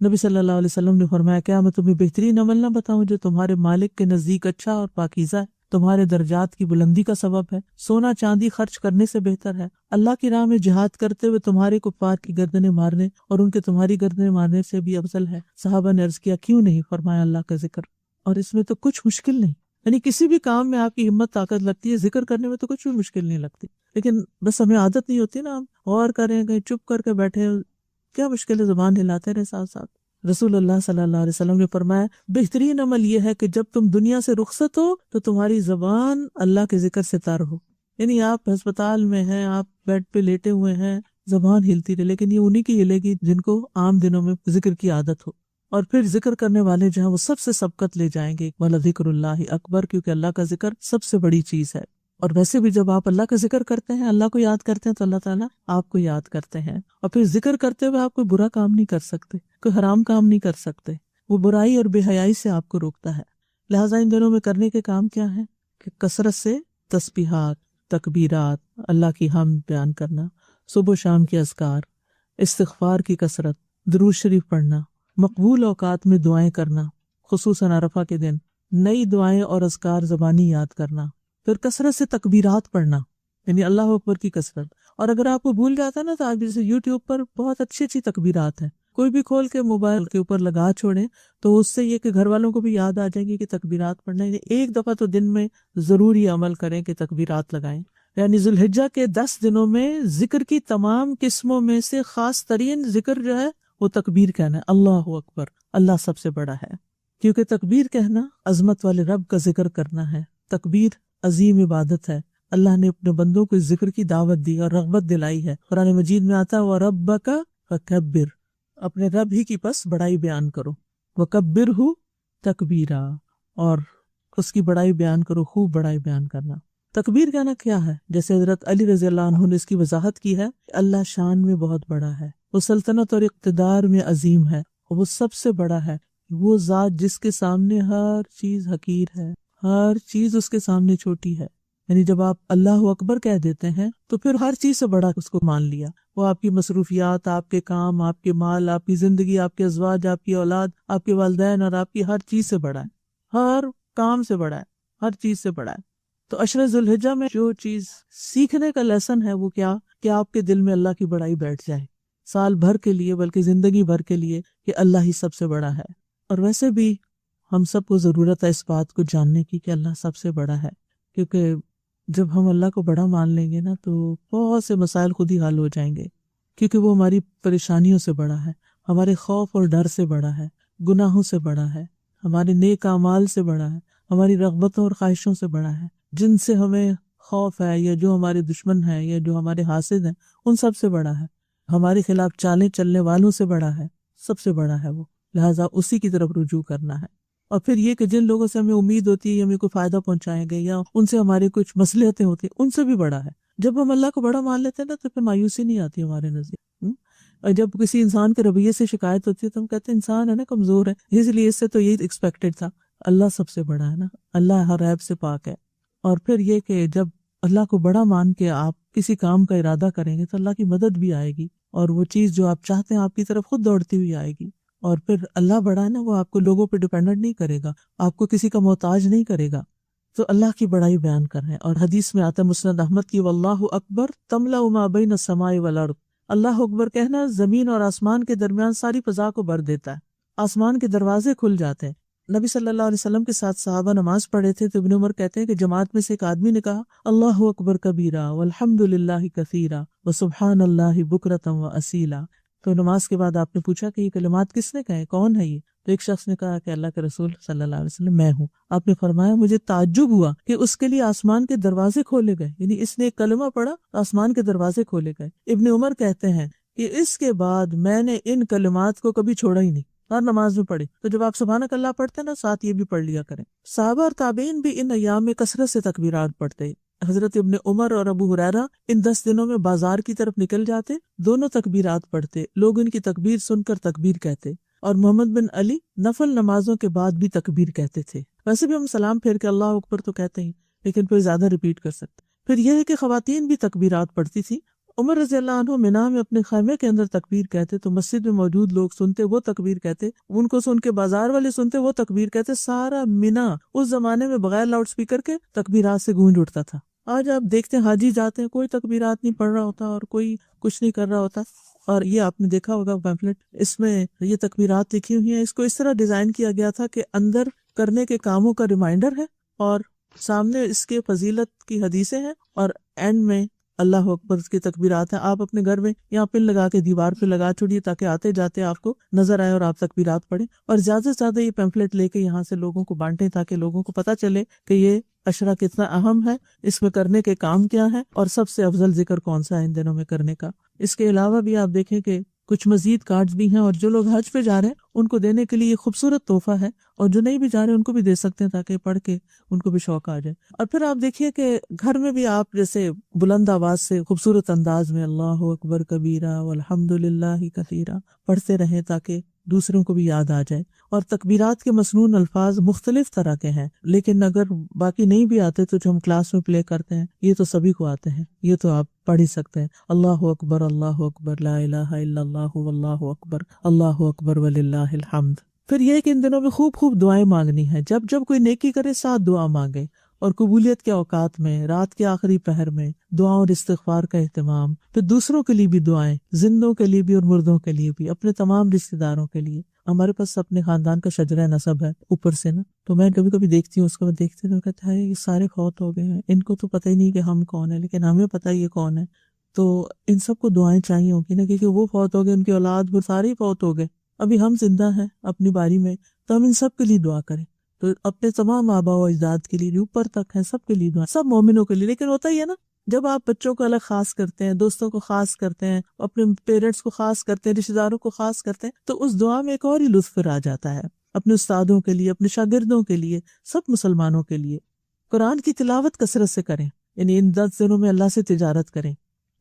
نبی صلی اللہ علیہ وسلم نے فرمایا کیا میں تمہیں بہترین عمل نہ بتاؤں جو تمہارے مالک کے نزدیک اچھا اور پاکیزہ ہے، تمہارے درجات کی بلندی کا سبب ہے، سونا چاندی خرچ کرنے سے بہتر ہے، اللہ کی راہ میں جہاد کرتے ہوئے تمہارے کفار کی گردنیں مارنے اور ان کے تمہاری گردنیں مارنے سے بھی افضل ہے۔ صحابہ نے عرض کیا کیوں نہیں؟ فرمایا اللہ کا ذکر، اور اس میں تو کچھ مشکل نہیں، یعنی کسی بھی کام میں آپ کی ہمت طاقت لگتی ہے، ذکر کرنے میں تو کچھ بھی مشکل نہیں لگتی، لیکن بس ہمیں عادت نہیں ہوتی نا، ہم غور کریں، کہیں چپ کر کے بیٹھے، کیا مشکل ہے، زبان ہلاتے رہے ساتھ ساتھ۔ رسول اللہ صلی اللہ علیہ وسلم نے فرمایا بہترین عمل یہ ہے کہ جب تم دنیا سے رخصت ہو تو تمہاری زبان اللہ کے ذکر سے تر ہو، یعنی آپ ہسپتال میں ہیں، آپ بیڈ پہ لیٹے ہوئے ہیں، زبان ہلتی رہے، لیکن یہ انہی کی ہلے گی جن کو عام دنوں میں ذکر کی عادت ہو، اور پھر ذکر کرنے والے جہاں وہ سب سے سبقت لے جائیں گے، وَلَذِكْرُ اللَّهِ أَكْبَرُ، کیونکہ اللہ کا ذکر سب سے بڑی چیز ہے۔ اور ویسے بھی جب آپ اللہ کا ذکر کرتے ہیں، اللہ کو یاد کرتے ہیں، تو اللہ تعالیٰ آپ کو یاد کرتے ہیں، اور پھر ذکر کرتے ہوئے آپ کوئی برا کام نہیں کر سکتے، کوئی حرام کام نہیں کر سکتے، وہ برائی اور بے حیائی سے آپ کو روکتا ہے۔ لہٰذا ان دنوں میں کرنے کے کام کیا ہیں کہ کثرت سے تسبیحات، تکبیرات، اللہ کی حمد بیان کرنا، صبح و شام کے اذکار، استغفار کی کثرت، درود شریف پڑھنا، مقبول اوقات میں دعائیں کرنا، خصوصاً عرفہ کے دن نئی دعائیں اور اذکار زبانی یاد کرنا، پھر کثرت سے تکبیرات پڑھنا، یعنی اللہ اکبر کی کثرت۔ اور اگر آپ کو بھول جاتا ہے نا تو آپ جیسے یوٹیوب پر بہت اچھی اچھی تکبیرات ہیں، کوئی بھی کھول کے موبائل کے اوپر لگا چھوڑیں تو اس سے یہ کہ گھر والوں کو بھی یاد آ جائے گی کہ تکبیرات پڑھنا ہے۔ ایک دفعہ تو دن میں ضرور یہ عمل کریں کہ تکبیرات لگائیں۔ یعنی ذی الحجہ کے 10 دنوں میں ذکر کی تمام قسموں میں سے خاص ترین ذکر جو ہے وہ تکبیر کہنا ہے، اللہ اکبر، اللہ سب سے بڑا ہے، کیونکہ تکبیر کہنا عظمت والے رب کا ذکر کرنا ہے۔ تکبیر عظیم عبادت ہے، اللہ نے اپنے بندوں کو اس ذکر کی دعوت دی اور رغبت دلائی ہے۔ قرآن مجید میں آتا ہے وَرَبَّكَ فَكَبِّرْ، اپنے رب ہی کی پس بڑائی بیان کرو، وَكَبِّرْهُ تَكْبِيرًا، اور اس کی بڑائی بیان کرو، خوب بڑائی بیان کرنا۔ تکبیر کہنا کیا ہے؟ جیسے حضرت علی رضی اللہ عنہ نے اس کی وضاحت کی ہے، اللہ شان میں بہت بڑا ہے، وہ سلطنت اور اقتدار میں عظیم ہے، وہ سب سے بڑا ہے، وہ ذات جس کے سامنے ہر چیز حقیر ہے، ہر چیز اس کے سامنے چھوٹی ہے۔ یعنی جب آپ اللہ اکبر کہہ دیتے ہیں تو پھر ہر چیز سے بڑا اس کو مان لیا، وہ آپ کی مصروفیات، آپ کے کام، آپ کے مال، آپ کی زندگی، آپ کے ازواج، آپ کی اولاد، آپ کے والدین اور آپ کی ہر چیز سے بڑا ہے، ہر کام سے بڑا ہے، ہر چیز سے بڑا ہے۔ تو عشر ذی الحجہ میں جو چیز سیکھنے کا لیسن ہے وہ کیا کہ آپ کے دل میں اللہ کی بڑائی بیٹھ جائے، سال بھر کے لیے بلکہ زندگی بھر کے لیے، کہ اللہ ہی سب سے بڑا ہے۔ اور ویسے بھی ہم سب کو ضرورت ہے اس بات کو جاننے کی کہ اللہ سب سے بڑا ہے، کیونکہ جب ہم اللہ کو بڑا مان لیں گے نا تو بہت سے مسائل خود ہی حل ہو جائیں گے۔ کیونکہ وہ ہماری پریشانیوں سے بڑا ہے، ہمارے خوف اور ڈر سے بڑا ہے، گناہوں سے بڑا ہے، ہمارے نیک اعمال سے بڑا ہے، ہماری رغبتوں اور خواہشوں سے بڑا ہے، جن سے ہمیں خوف ہے یا جو ہمارے دشمن ہیں یا جو ہمارے حاسد ہیں ان سب سے بڑا ہے، ہمارے خلاف چالیں چلنے والوں سے بڑا ہے، سب سے بڑا ہے وہ، لہٰذا اسی کی طرف رجوع کرنا ہے۔ اور پھر یہ کہ جن لوگوں سے ہمیں امید ہوتی ہے ہمیں کوئی فائدہ پہنچائیں گے یا ان سے ہماری کچھ مصلحتیں ہوتی ہیں، ان سے بھی بڑا ہے۔ جب ہم اللہ کو بڑا مان لیتے ہیں نا تو پھر مایوسی نہیں آتی ہمارے نزدیک۔ اور جب کسی انسان کے رویے سے شکایت ہوتی ہے تو ہم کہتے ہیں انسان ہے نا، کمزور ہے، اس لیے اس سے تو یہی ایکسپیکٹڈ تھا۔ اللہ سب سے بڑا ہے نا، اللہ ہر عیب سے پاک ہے۔ اور پھر یہ کہ جب اللہ کو بڑا مان کے آپ کسی کام کا ارادہ کریں گے تو اللہ کی مدد بھی آئے گی، اور وہ چیز جو آپ چاہتے ہیں آپ کی طرف خود دوڑتی ہوئی آئے گی۔ اور پھر اللہ بڑا ہے نا، وہ آپ کو لوگوں پہ ڈیپینڈنٹ نہیں کرے گا، آپ کو کسی کا محتاج نہیں کرے گا۔ تو اللہ کی بڑائی بیان کر رہے ہیں، اور حدیث میں آتا ہے مسند احمد کی، واللہ اکبر تملأ ما بین السماء والارض، اللہ اکبر کہنا زمین اور آسمان کے درمیان ساری فضا کو بھر دیتا ہے، آسمان کے دروازے کھل جاتے ہیں۔ نبی صلی اللہ علیہ وسلم کے ساتھ صحابہ نماز پڑھے تھے تو ابن عمر کہتے ہیں کہ جماعت میں سے ایک آدمی نے کہا اللہ اکبر کبیرہ والحمد للہ کثیرہ وسبحان اللہ بکرۃ واصیلا۔ تو نماز کے بعد آپ نے پوچھا کہ یہ کلمات کس نے کہے، کون ہے یہ؟ تو ایک شخص نے کہا کہ اللہ کے رسول صلی اللہ علیہ وسلم میں ہوں۔ آپ نے فرمایا مجھے تعجب ہوا کہ اس کے لیے آسمان کے دروازے کھولے گئے، یعنی اس نے ایک کلمہ پڑھا آسمان کے دروازے کھولے گئے۔ ابن عمر کہتے ہیں کہ اس کے بعد میں نے ان کلمات کو کبھی چھوڑا ہی نہیں، ہر نماز میں پڑھی۔ تو جب آپ سبحانک اللہ پڑھتے ہیں نا، ساتھ یہ بھی پڑھ لیا کریں۔ صحابہ اور تابعین بھی ان ایام میں کثرت سے تکبیرات پڑھتے۔ حضرت ابن عمر اور ابو ہریرہ ان 10 دنوں میں بازار کی طرف نکل جاتے، دونوں تکبیرات پڑھتے، لوگ ان کی تکبیر سن کر تکبیر کہتے، اور محمد بن علی نفل نمازوں کے بعد بھی تکبیر کہتے تھے۔ ویسے بھی ہم سلام پھیر کے اللہ اکبر تو کہتے ہیں، لیکن پھر زیادہ ریپیٹ کر سکتے۔ پھر یہ ہے کہ خواتین بھی تکبیرات پڑھتی تھی۔ عمر رضی اللہ عنہ منا میں اپنے خیمے کے اندر تکبیر کہتے تو مسجد میں موجود لوگ سنتے، وہ تکبیر کہتے، ان کو سن کے بازار والے سنتے، وہ تکبیر کہتے۔ سارا منا اس زمانے میں بغیر لاؤڈ سپیکر کے تکبیرات سے گونج اٹھتا تھا۔ آج آپ دیکھتے ہیں حاجی جاتے ہیں، کوئی تکبیرات نہیں پڑھ رہا ہوتا اور کوئی کچھ نہیں کر رہا ہوتا۔ اور یہ آپ نے دیکھا ہوگا پیمفلٹ، اس میں یہ تکبیرات لکھی ہوئی ہیں۔ اس کو اس طرح ڈیزائن کیا گیا تھا کہ اندر کرنے کے کاموں کا ریمائنڈر ہے اور سامنے اس کے فضیلت کی حدیثیں ہیں، اور اینڈ میں اللہ اکبر کی تکبیرات ہیں۔ آپ اپنے گھر میں یہاں پن لگا کے دیوار پہ لگا چھوڑیے تاکہ آتے جاتے آپ کو نظر آئے اور آپ تکبیرات پڑھیں، اور زیادہ سے زیادہ یہ پیمفلٹ لے کے یہاں سے لوگوں کو بانٹیں تاکہ لوگوں کو پتہ چلے کہ یہ عشرہ کتنا اہم ہے، اس میں کرنے کے کام کیا ہے، اور سب سے افضل ذکر کون سا ہے ان دنوں میں کرنے کا۔ اس کے علاوہ بھی آپ دیکھیں کہ کچھ مزید کارڈز بھی ہیں، اور جو لوگ حج پہ جا رہے ہیں ان کو دینے کے لیے یہ خوبصورت تحفہ ہے، اور جو نہیں بھی جا رہے ان کو بھی دے سکتے ہیں تاکہ پڑھ کے ان کو بھی شوق آ جائے۔ اور پھر آپ دیکھیے کہ گھر میں بھی آپ جیسے بلند آواز سے خوبصورت انداز میں اللہ اکبر کبیرہ والحمد للہ کثیرہ پڑھتے رہیں تاکہ دوسروں کو بھی یاد آ جائے۔ اور تکبیرات کے مسنون الفاظ مختلف طرح کے ہیں، لیکن اگر باقی نہیں بھی آتے تو جو ہم کلاس میں پلے کرتے ہیں یہ تو سبھی کو آتے ہیں، یہ تو آپ پڑھ ہی سکتے ہیں۔ اللہ اکبر لا الہ الا اللہ واللہ اکبر وللہ الحمد۔ پھر یہ کہ ان دنوں میں خوب خوب دعائیں مانگنی ہیں، جب جب کوئی نیکی کرے ساتھ دعا مانگے، اور قبولیت کے اوقات میں رات کے آخری پہر میں دعاؤں اور استغفار کا اہتمام، پھر دوسروں کے لیے بھی دعائیں، زندوں کے لیے بھی اور مردوں کے لیے بھی، اپنے تمام رشتہ داروں کے لیے۔ ہمارے پاس اپنے خاندان کا شجرہ نسب ہے اوپر سے نا، تو میں کبھی کبھی دیکھتی ہوں، اس کو دیکھتے تو کہتا ہے یہ سارے فوت ہو گئے ہیں، ان کو تو پتہ ہی نہیں کہ ہم کون ہیں، لیکن ہمیں پتہ یہ کون ہے۔ تو ان سب کو دعائیں چاہیے ہوگی نا، کیونکہ وہ فوت ہو گئے، ان کی اولاد وہ سارے ہی فوت ہو گئے، ابھی ہم زندہ ہیں اپنی باری میں، تو ہم ان سب کے لیے دعا کریں۔ تو اپنے تمام آباء و اجداد کے لیے، اوپر تک ہیں، سب کے لیے دعا، سب مومنوں کے لیے۔ لیکن ہوتا ہی ہے نا، جب آپ بچوں کو الگ خاص کرتے ہیں، دوستوں کو خاص کرتے ہیں، اپنے پیرنٹس کو خاص کرتے ہیں، رشتہ داروں کو خاص کرتے ہیں، تو اس دعا میں ایک اور ہی لطف آ جاتا ہے، اپنے استادوں کے لیے، اپنے شاگردوں کے لیے، سب مسلمانوں کے لیے۔ قرآن کی تلاوت کثرت سے کریں، یعنی ان 10 دنوں میں اللہ سے تجارت کریں،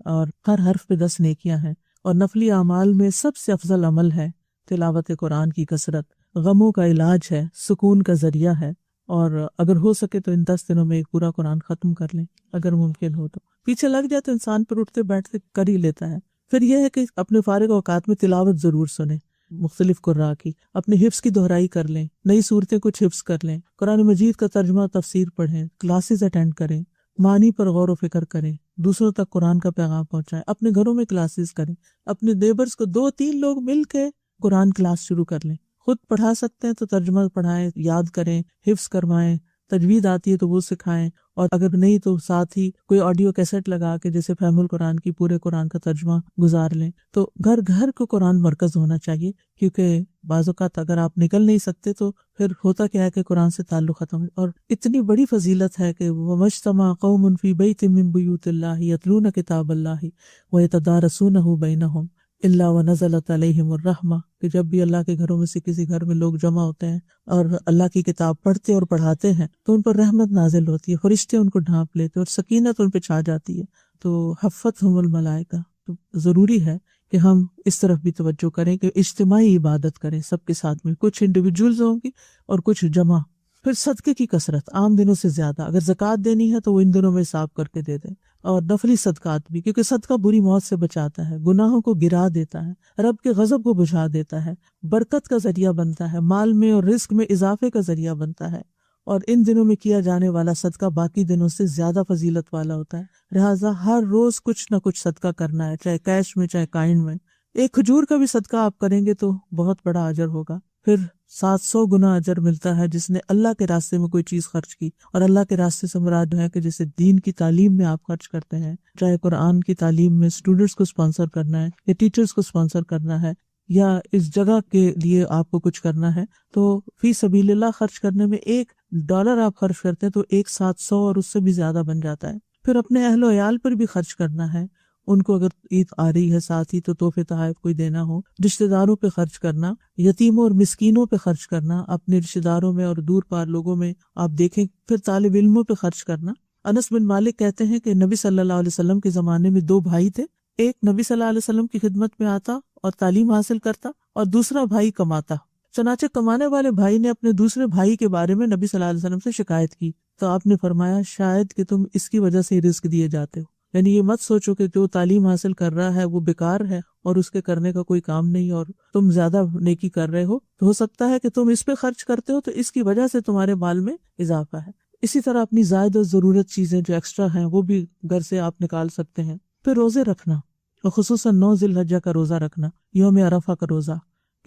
اور ہر حرف پہ 10 نیکیاں ہیں، اور نفلی اعمال میں سب سے افضل عمل ہے تلاوت قرآن کی کثرت۔ غموں کا علاج ہے، سکون کا ذریعہ ہے، اور اگر ہو سکے تو ان 10 دنوں میں ایک پورا قرآن ختم کر لیں، اگر ممکن ہو تو۔ پیچھے لگ جائے تو انسان پر اٹھتے بیٹھتے کر ہی لیتا ہے۔ پھر یہ ہے کہ اپنے فارغ اوقات میں تلاوت ضرور سنیں، مختلف قراء کی، اپنے حفظ کی دہرائی کر لیں، نئی صورتیں کچھ حفظ کر لیں، قرآن مجید کا ترجمہ تفسیر پڑھیں، کلاسز اٹینڈ کریں، معنی پر غور و فکر کریں، دوسروں تک قرآن کا پیغام پہنچائیں، اپنے گھروں میں کلاسز کریں، اپنے نیبرز کو 2-3 لوگ مل کے قرآن کلاس شروع کر لیں، خود پڑھا سکتے ہیں تو ترجمہ پڑھائیں، یاد کریں، حفظ کروائیں، تجوید آتی ہے تو وہ سکھائیں، اور اگر نہیں تو ساتھ ہی کوئی آڈیو کیسٹ لگا کے جیسے فہم القرآن کی پورے قرآن کا ترجمہ گزار لیں. تو گھر گھر کو قرآن مرکز ہونا چاہیے، کیونکہ بعض اوقات اگر آپ نکل نہیں سکتے تو پھر ہوتا کیا ہے کہ قرآن سے تعلق ختم ہے. اور اتنی بڑی فضیلت ہے کہ وَمَجْتَمَعَ قَوْمٌ فِي بَيْتٍ مِّن بُيُوتِ اللَّهِ يَتْلُونَ كِتَابَ اللَّهِ وَيَتَدَارَسُونَهُ بَيْنَهُمْ إِلَّا وَنَزَلَتْ عَلَيْهِمُ الرَّحْمَةُ، کہ جب بھی اللہ کے گھروں میں سے کسی گھر میں لوگ جمع ہوتے ہیں اور اللہ کی کتاب پڑھتے اور پڑھاتے ہیں تو ان پر رحمت نازل ہوتی ہے، فرشتے ان کو ڈھانپ لیتے اور سکینت ان پہ چھا جاتی ہے. تو حفتہم الملائکہ، تو ضروری ہے کہ ہم اس طرف بھی توجہ کریں کہ اجتماعی عبادت کریں سب کے ساتھ میں، کچھ انڈیویجولز ہوں گی اور کچھ جمع. پھر صدقے کی کثرت عام دنوں سے زیادہ، اگر زکوٰۃ دینی ہے تو وہ ان دنوں میں حساب کر کے دے دیں، اور نفلی صدقات بھی، کیونکہ صدقہ بری موت سے بچاتا ہے، گناہوں کو گرا دیتا ہے، رب کے غضب کو بجھا دیتا ہے، برکت کا ذریعہ بنتا ہے، مال میں اور رزق میں اضافے کا ذریعہ بنتا ہے. اور ان دنوں میں کیا جانے والا صدقہ باقی دنوں سے زیادہ فضیلت والا ہوتا ہے. لہٰذا ہر روز کچھ نہ کچھ صدقہ کرنا ہے، چاہے کیش میں چاہے کائنڈ میں. ایک کھجور کا بھی صدقہ آپ کریں گے تو بہت بڑا اجر ہوگا. پھر 700 گنا اجر ملتا ہے جس نے اللہ کے راستے میں کوئی چیز خرچ کی. اور اللہ کے راستے سے مراد ہے کہ جیسے دین کی تعلیم میں آپ خرچ کرتے ہیں، چاہے قرآن کی تعلیم میں اسٹوڈنٹس کو اسپانسر کرنا ہے یا ٹیچرز کو اسپانسر کرنا ہے یا اس جگہ کے لیے آپ کو کچھ کرنا ہے، تو فی سبیل اللہ خرچ کرنے میں $1 آپ خرچ کرتے ہیں تو 700 اور اس سے بھی زیادہ بن جاتا ہے. پھر اپنے اہل و عیال پر بھی خرچ کرنا ہے، ان کو اگر عید آ رہی ہے ساتھ ہی تو تحفے تحائف کوئی دینا ہو، رشتہ داروں پہ خرچ کرنا، یتیموں اور مسکینوں پہ خرچ کرنا، اپنے رشتہ داروں میں اور دور پار لوگوں میں آپ دیکھیں. پھر طالب علموں پہ خرچ کرنا. انس بن مالک کہتے ہیں کہ نبی صلی اللہ علیہ وسلم کے زمانے میں 2 بھائی تھے، ایک نبی صلی اللہ علیہ وسلم کی خدمت میں آتا اور تعلیم حاصل کرتا، اور دوسرا بھائی کماتا. چنانچہ کمانے والے بھائی نے اپنے دوسرے بھائی کے بارے میں نبی صلی اللہ علیہ وسلم سے شکایت کی تو آپ نے فرمایا شاید کہ تم اس کی وجہ سے رزق دیے جاتے ہو، یعنی یہ مت سوچو کہ جو تعلیم حاصل کر رہا ہے وہ بیکار ہے اور اس کے کرنے کا کوئی کام نہیں اور تم زیادہ نیکی کر رہے ہو سکتا ہے کہ تم اس پہ خرچ کرتے ہو تو اس کی وجہ سے تمہارے مال میں اضافہ ہے. اسی طرح اپنی زائد و ضرورت چیزیں جو ایکسٹرا ہیں وہ بھی گھر سے آپ نکال سکتے ہیں. پھر روزے رکھنا، اور خصوصاً 9 ذی الحجہ کا روزہ رکھنا، یوم عرفہ کا روزہ،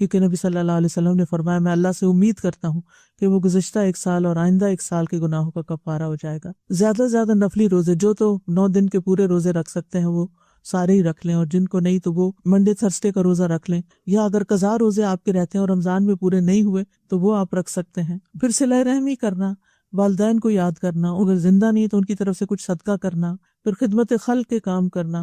کیونکہ نبی صلی اللہ علیہ وسلم نے فرمایا میں اللہ سے امید کرتا ہوں کہ وہ گزشتہ 1 سال اور آئندہ 1 سال کے گناہوں کا کفارہ ہو جائے گا. زیادہ سے زیادہ نفلی روزے، جو تو 9 دن کے پورے روزے رکھ سکتے ہیں وہ سارے ہی رکھ لیں، اور جن کو نہیں تو وہ منڈے تھرسڈے کا روزہ رکھ لیں، یا اگر قضا روزے آپ کے رہتے ہیں اور رمضان میں پورے نہیں ہوئے تو وہ آپ رکھ سکتے ہیں. پھر صلہ رحمی کرنا، والدین کو یاد کرنا، اگر زندہ نہیں تو ان کی طرف سے کچھ صدقہ کرنا. پھر خدمت خلق کے کام کرنا،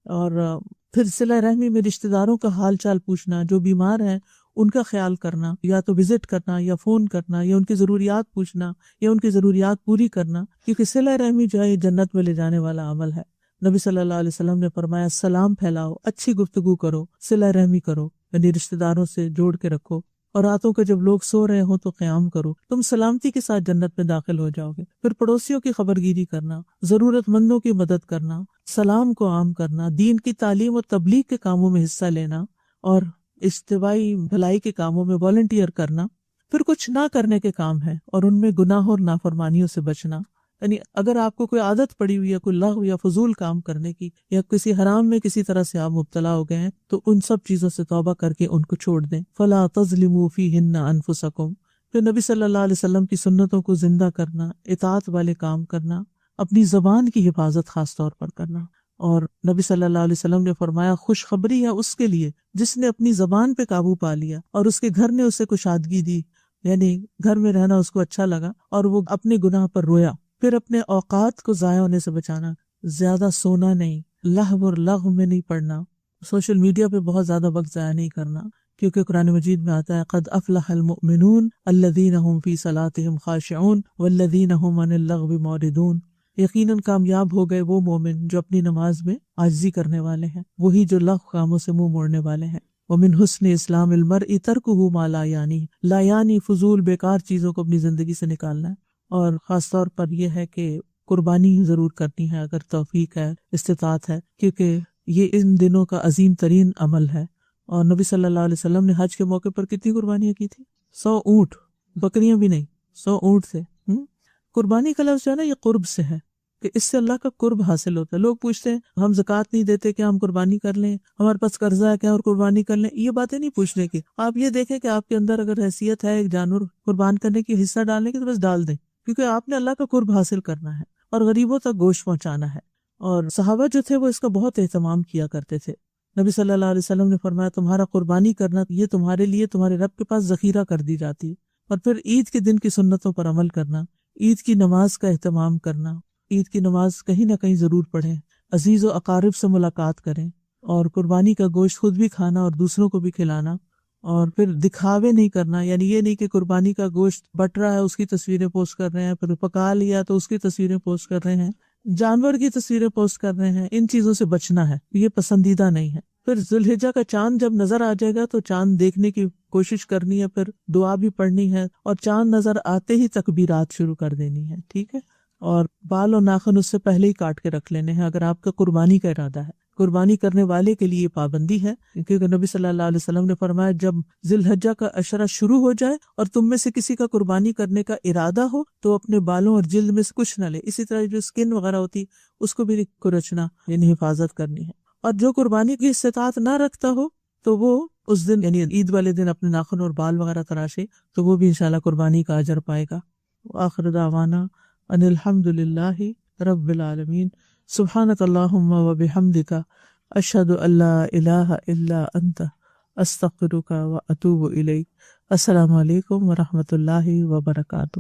اور پھر صلہ رحمی میں رشتہ داروں کا حال چال پوچھنا، جو بیمار ہیں ان کا خیال کرنا، یا تو وزٹ کرنا یا فون کرنا یا ان کی ضروریات پوچھنا یا ان کی ضروریات پوری کرنا، کیونکہ صلہ رحمی جو ہے یہ جنت میں لے جانے والا عمل ہے. نبی صلی اللہ علیہ وسلم نے فرمایا سلام پھیلاؤ، اچھی گفتگو کرو، صلہ رحمی کرو، یعنی رشتہ داروں سے جوڑ کے رکھو، اور راتوں کو جب لوگ سو رہے ہوں تو قیام کرو، تم سلامتی کے ساتھ جنت میں داخل ہو جاؤ گے. پھر پڑوسیوں کی خبرگیری کرنا، ضرورت مندوں کی مدد کرنا، سلام کو عام کرنا، دین کی تعلیم اور تبلیغ کے کاموں میں حصہ لینا، اور اجتماعی بھلائی کے کاموں میں والنٹیئر کرنا. پھر کچھ نہ کرنے کے کام ہیں اور ان میں گناہ اور نافرمانیوں سے بچنا، یعنی اگر آپ کو کوئی عادت پڑی ہوئی ہے کوئی لغو یا فضول کام کرنے کی، یا کسی حرام میں کسی طرح سے آپ مبتلا ہو گئے ہیں تو ان سب چیزوں سے توبہ کر کے ان کو چھوڑ دیں. فَلَا تَظْلِمُوا فِيهِنَّ أَنفُسَكُمْ. پھر نبی صلی اللہ علیہ وسلم کی سنتوں کو زندہ کرنا، اطاعت والے کام کرنا، اپنی زبان کی حفاظت خاص طور پر کرنا. اور نبی صلی اللہ علیہ وسلم نے فرمایا خوشخبری ہے اس کے لیے جس نے اپنی زبان پہ قابو پا لیا اور اس کے گھر نے اسے کشادگی دی، یعنی گھر میں رہنا اس کو اچھا لگا اور وہ اپنے گناہ پر رویا. پھر اپنے اوقات کو ضائع ہونے سے بچانا، زیادہ سونا نہیں، لہو اور لغو میں نہیں پڑنا، سوشل میڈیا پہ بہت زیادہ وقت ضائع نہیں کرنا، کیونکہ قرآن مجید میں آتا ہے قد افلح المؤمنون الذین هم فی صلاتهم خاشعون والذین هم عن اللغو معرضون. یقیناً کامیاب ہو گئے وہ مومن جو اپنی نماز میں عاجزی کرنے والے ہیں، وہی جو لغو کاموں سے منہ موڑنے والے ہیں. ومن حسن اسلام المرء ترکہ ما لا یعنی، لا یعنی فضول بیکار چیزوں کو اپنی زندگی سے نکالنا ہے. اور خاص طور پر یہ ہے کہ قربانی ضرور کرنی ہے اگر توفیق ہے، استطاعت ہے، کیونکہ یہ ان دنوں کا عظیم ترین عمل ہے. اور نبی صلی اللہ علیہ وسلم نے حج کے موقع پر کتنی قربانیاں کی تھی؟ 100 اونٹ، بکریاں بھی نہیں، 100 اونٹ سے. قربانی کا لفظ جو ہے نا یہ قرب سے ہے کہ اس سے اللہ کا قرب حاصل ہوتا ہے. لوگ پوچھتے ہیں ہم زکوٰۃ نہیں دیتے کیا ہم قربانی کر لیں، ہمارے پاس قرضہ ہے کیا اور قربانی کر لیں؟ یہ باتیں نہیں پوچھنے کی. آپ یہ دیکھیں کہ آپ کے اندر اگر حیثیت ہے ایک جانور قربان کرنے کی، حصہ ڈالنے کی، تو بس ڈال دیں. کیونکہ آپ نے اللہ کا قرب حاصل کرنا ہے اور غریبوں تک گوشت پہنچانا ہے. اور صحابہ جو تھے وہ اس کا بہت اہتمام کیا کرتے تھے. نبی صلی اللہ علیہ وسلم نے فرمایا تمہارا قربانی کرنا یہ تمہارے لیے تمہارے رب کے پاس ذخیرہ کر دی جاتی ہے. اور پھر عید کے دن کی سنتوں پر عمل کرنا، عید کی نماز کا اہتمام کرنا، عید کی نماز کہیں نہ کہیں ضرور پڑھیں، عزیز و اقارب سے ملاقات کریں، اور قربانی کا گوشت خود بھی کھانا اور دوسروں کو بھی کھلانا. اور پھر دکھاوے نہیں کرنا، یعنی یہ نہیں کہ قربانی کا گوشت بٹ رہا ہے اس کی تصویریں پوسٹ کر رہے ہیں، پھر پکا لیا تو اس کی تصویریں پوسٹ کر رہے ہیں، جانور کی تصویریں پوسٹ کر رہے ہیں. ان چیزوں سے بچنا ہے، یہ پسندیدہ نہیں ہے. پھر ذوالحجہ کا چاند جب نظر آ جائے گا تو چاند دیکھنے کی کوشش کرنی ہے، پھر دعا بھی پڑھنی ہے، اور چاند نظر آتے ہی تکبیرات شروع کر دینی ہے. ٹھیک ہے، اور بال اور ناخن اس سے پہلے ہی کاٹ کے رکھ لینے ہیں اگر آپ کا قربانی کا ارادہ ہے. قربانی کرنے والے کے لیے پابندی ہے، کیونکہ نبی صلی اللہ علیہ وسلم نے فرمایا جب ذی الحجہ کا عشرہ شروع ہو جائے اور تم میں سے کسی کا قربانی کرنے کا ارادہ ہو تو اپنے بالوں اور جلد میں سے کچھ نہ لے. اسی طرح جو سکن وغیرہ ہوتی اس کو بھی کچنا، یعنی حفاظت کرنی ہے. اور جو قربانی کی استطاعت نہ رکھتا ہو تو وہ اس دن یعنی عید والے دن اپنے ناخن اور بال وغیرہ تراشے تو وہ بھی انشاءاللہ قربانی کا اجر پائے گا. وآخر دعوانا ان الحمد للہ رب العالمین. سبحانک اللہم وبحمدک اشہد ان لا الہ الا انت استغفرک واتوب الیک. السلام علیکم ورحمۃ اللہ وبرکاتہ.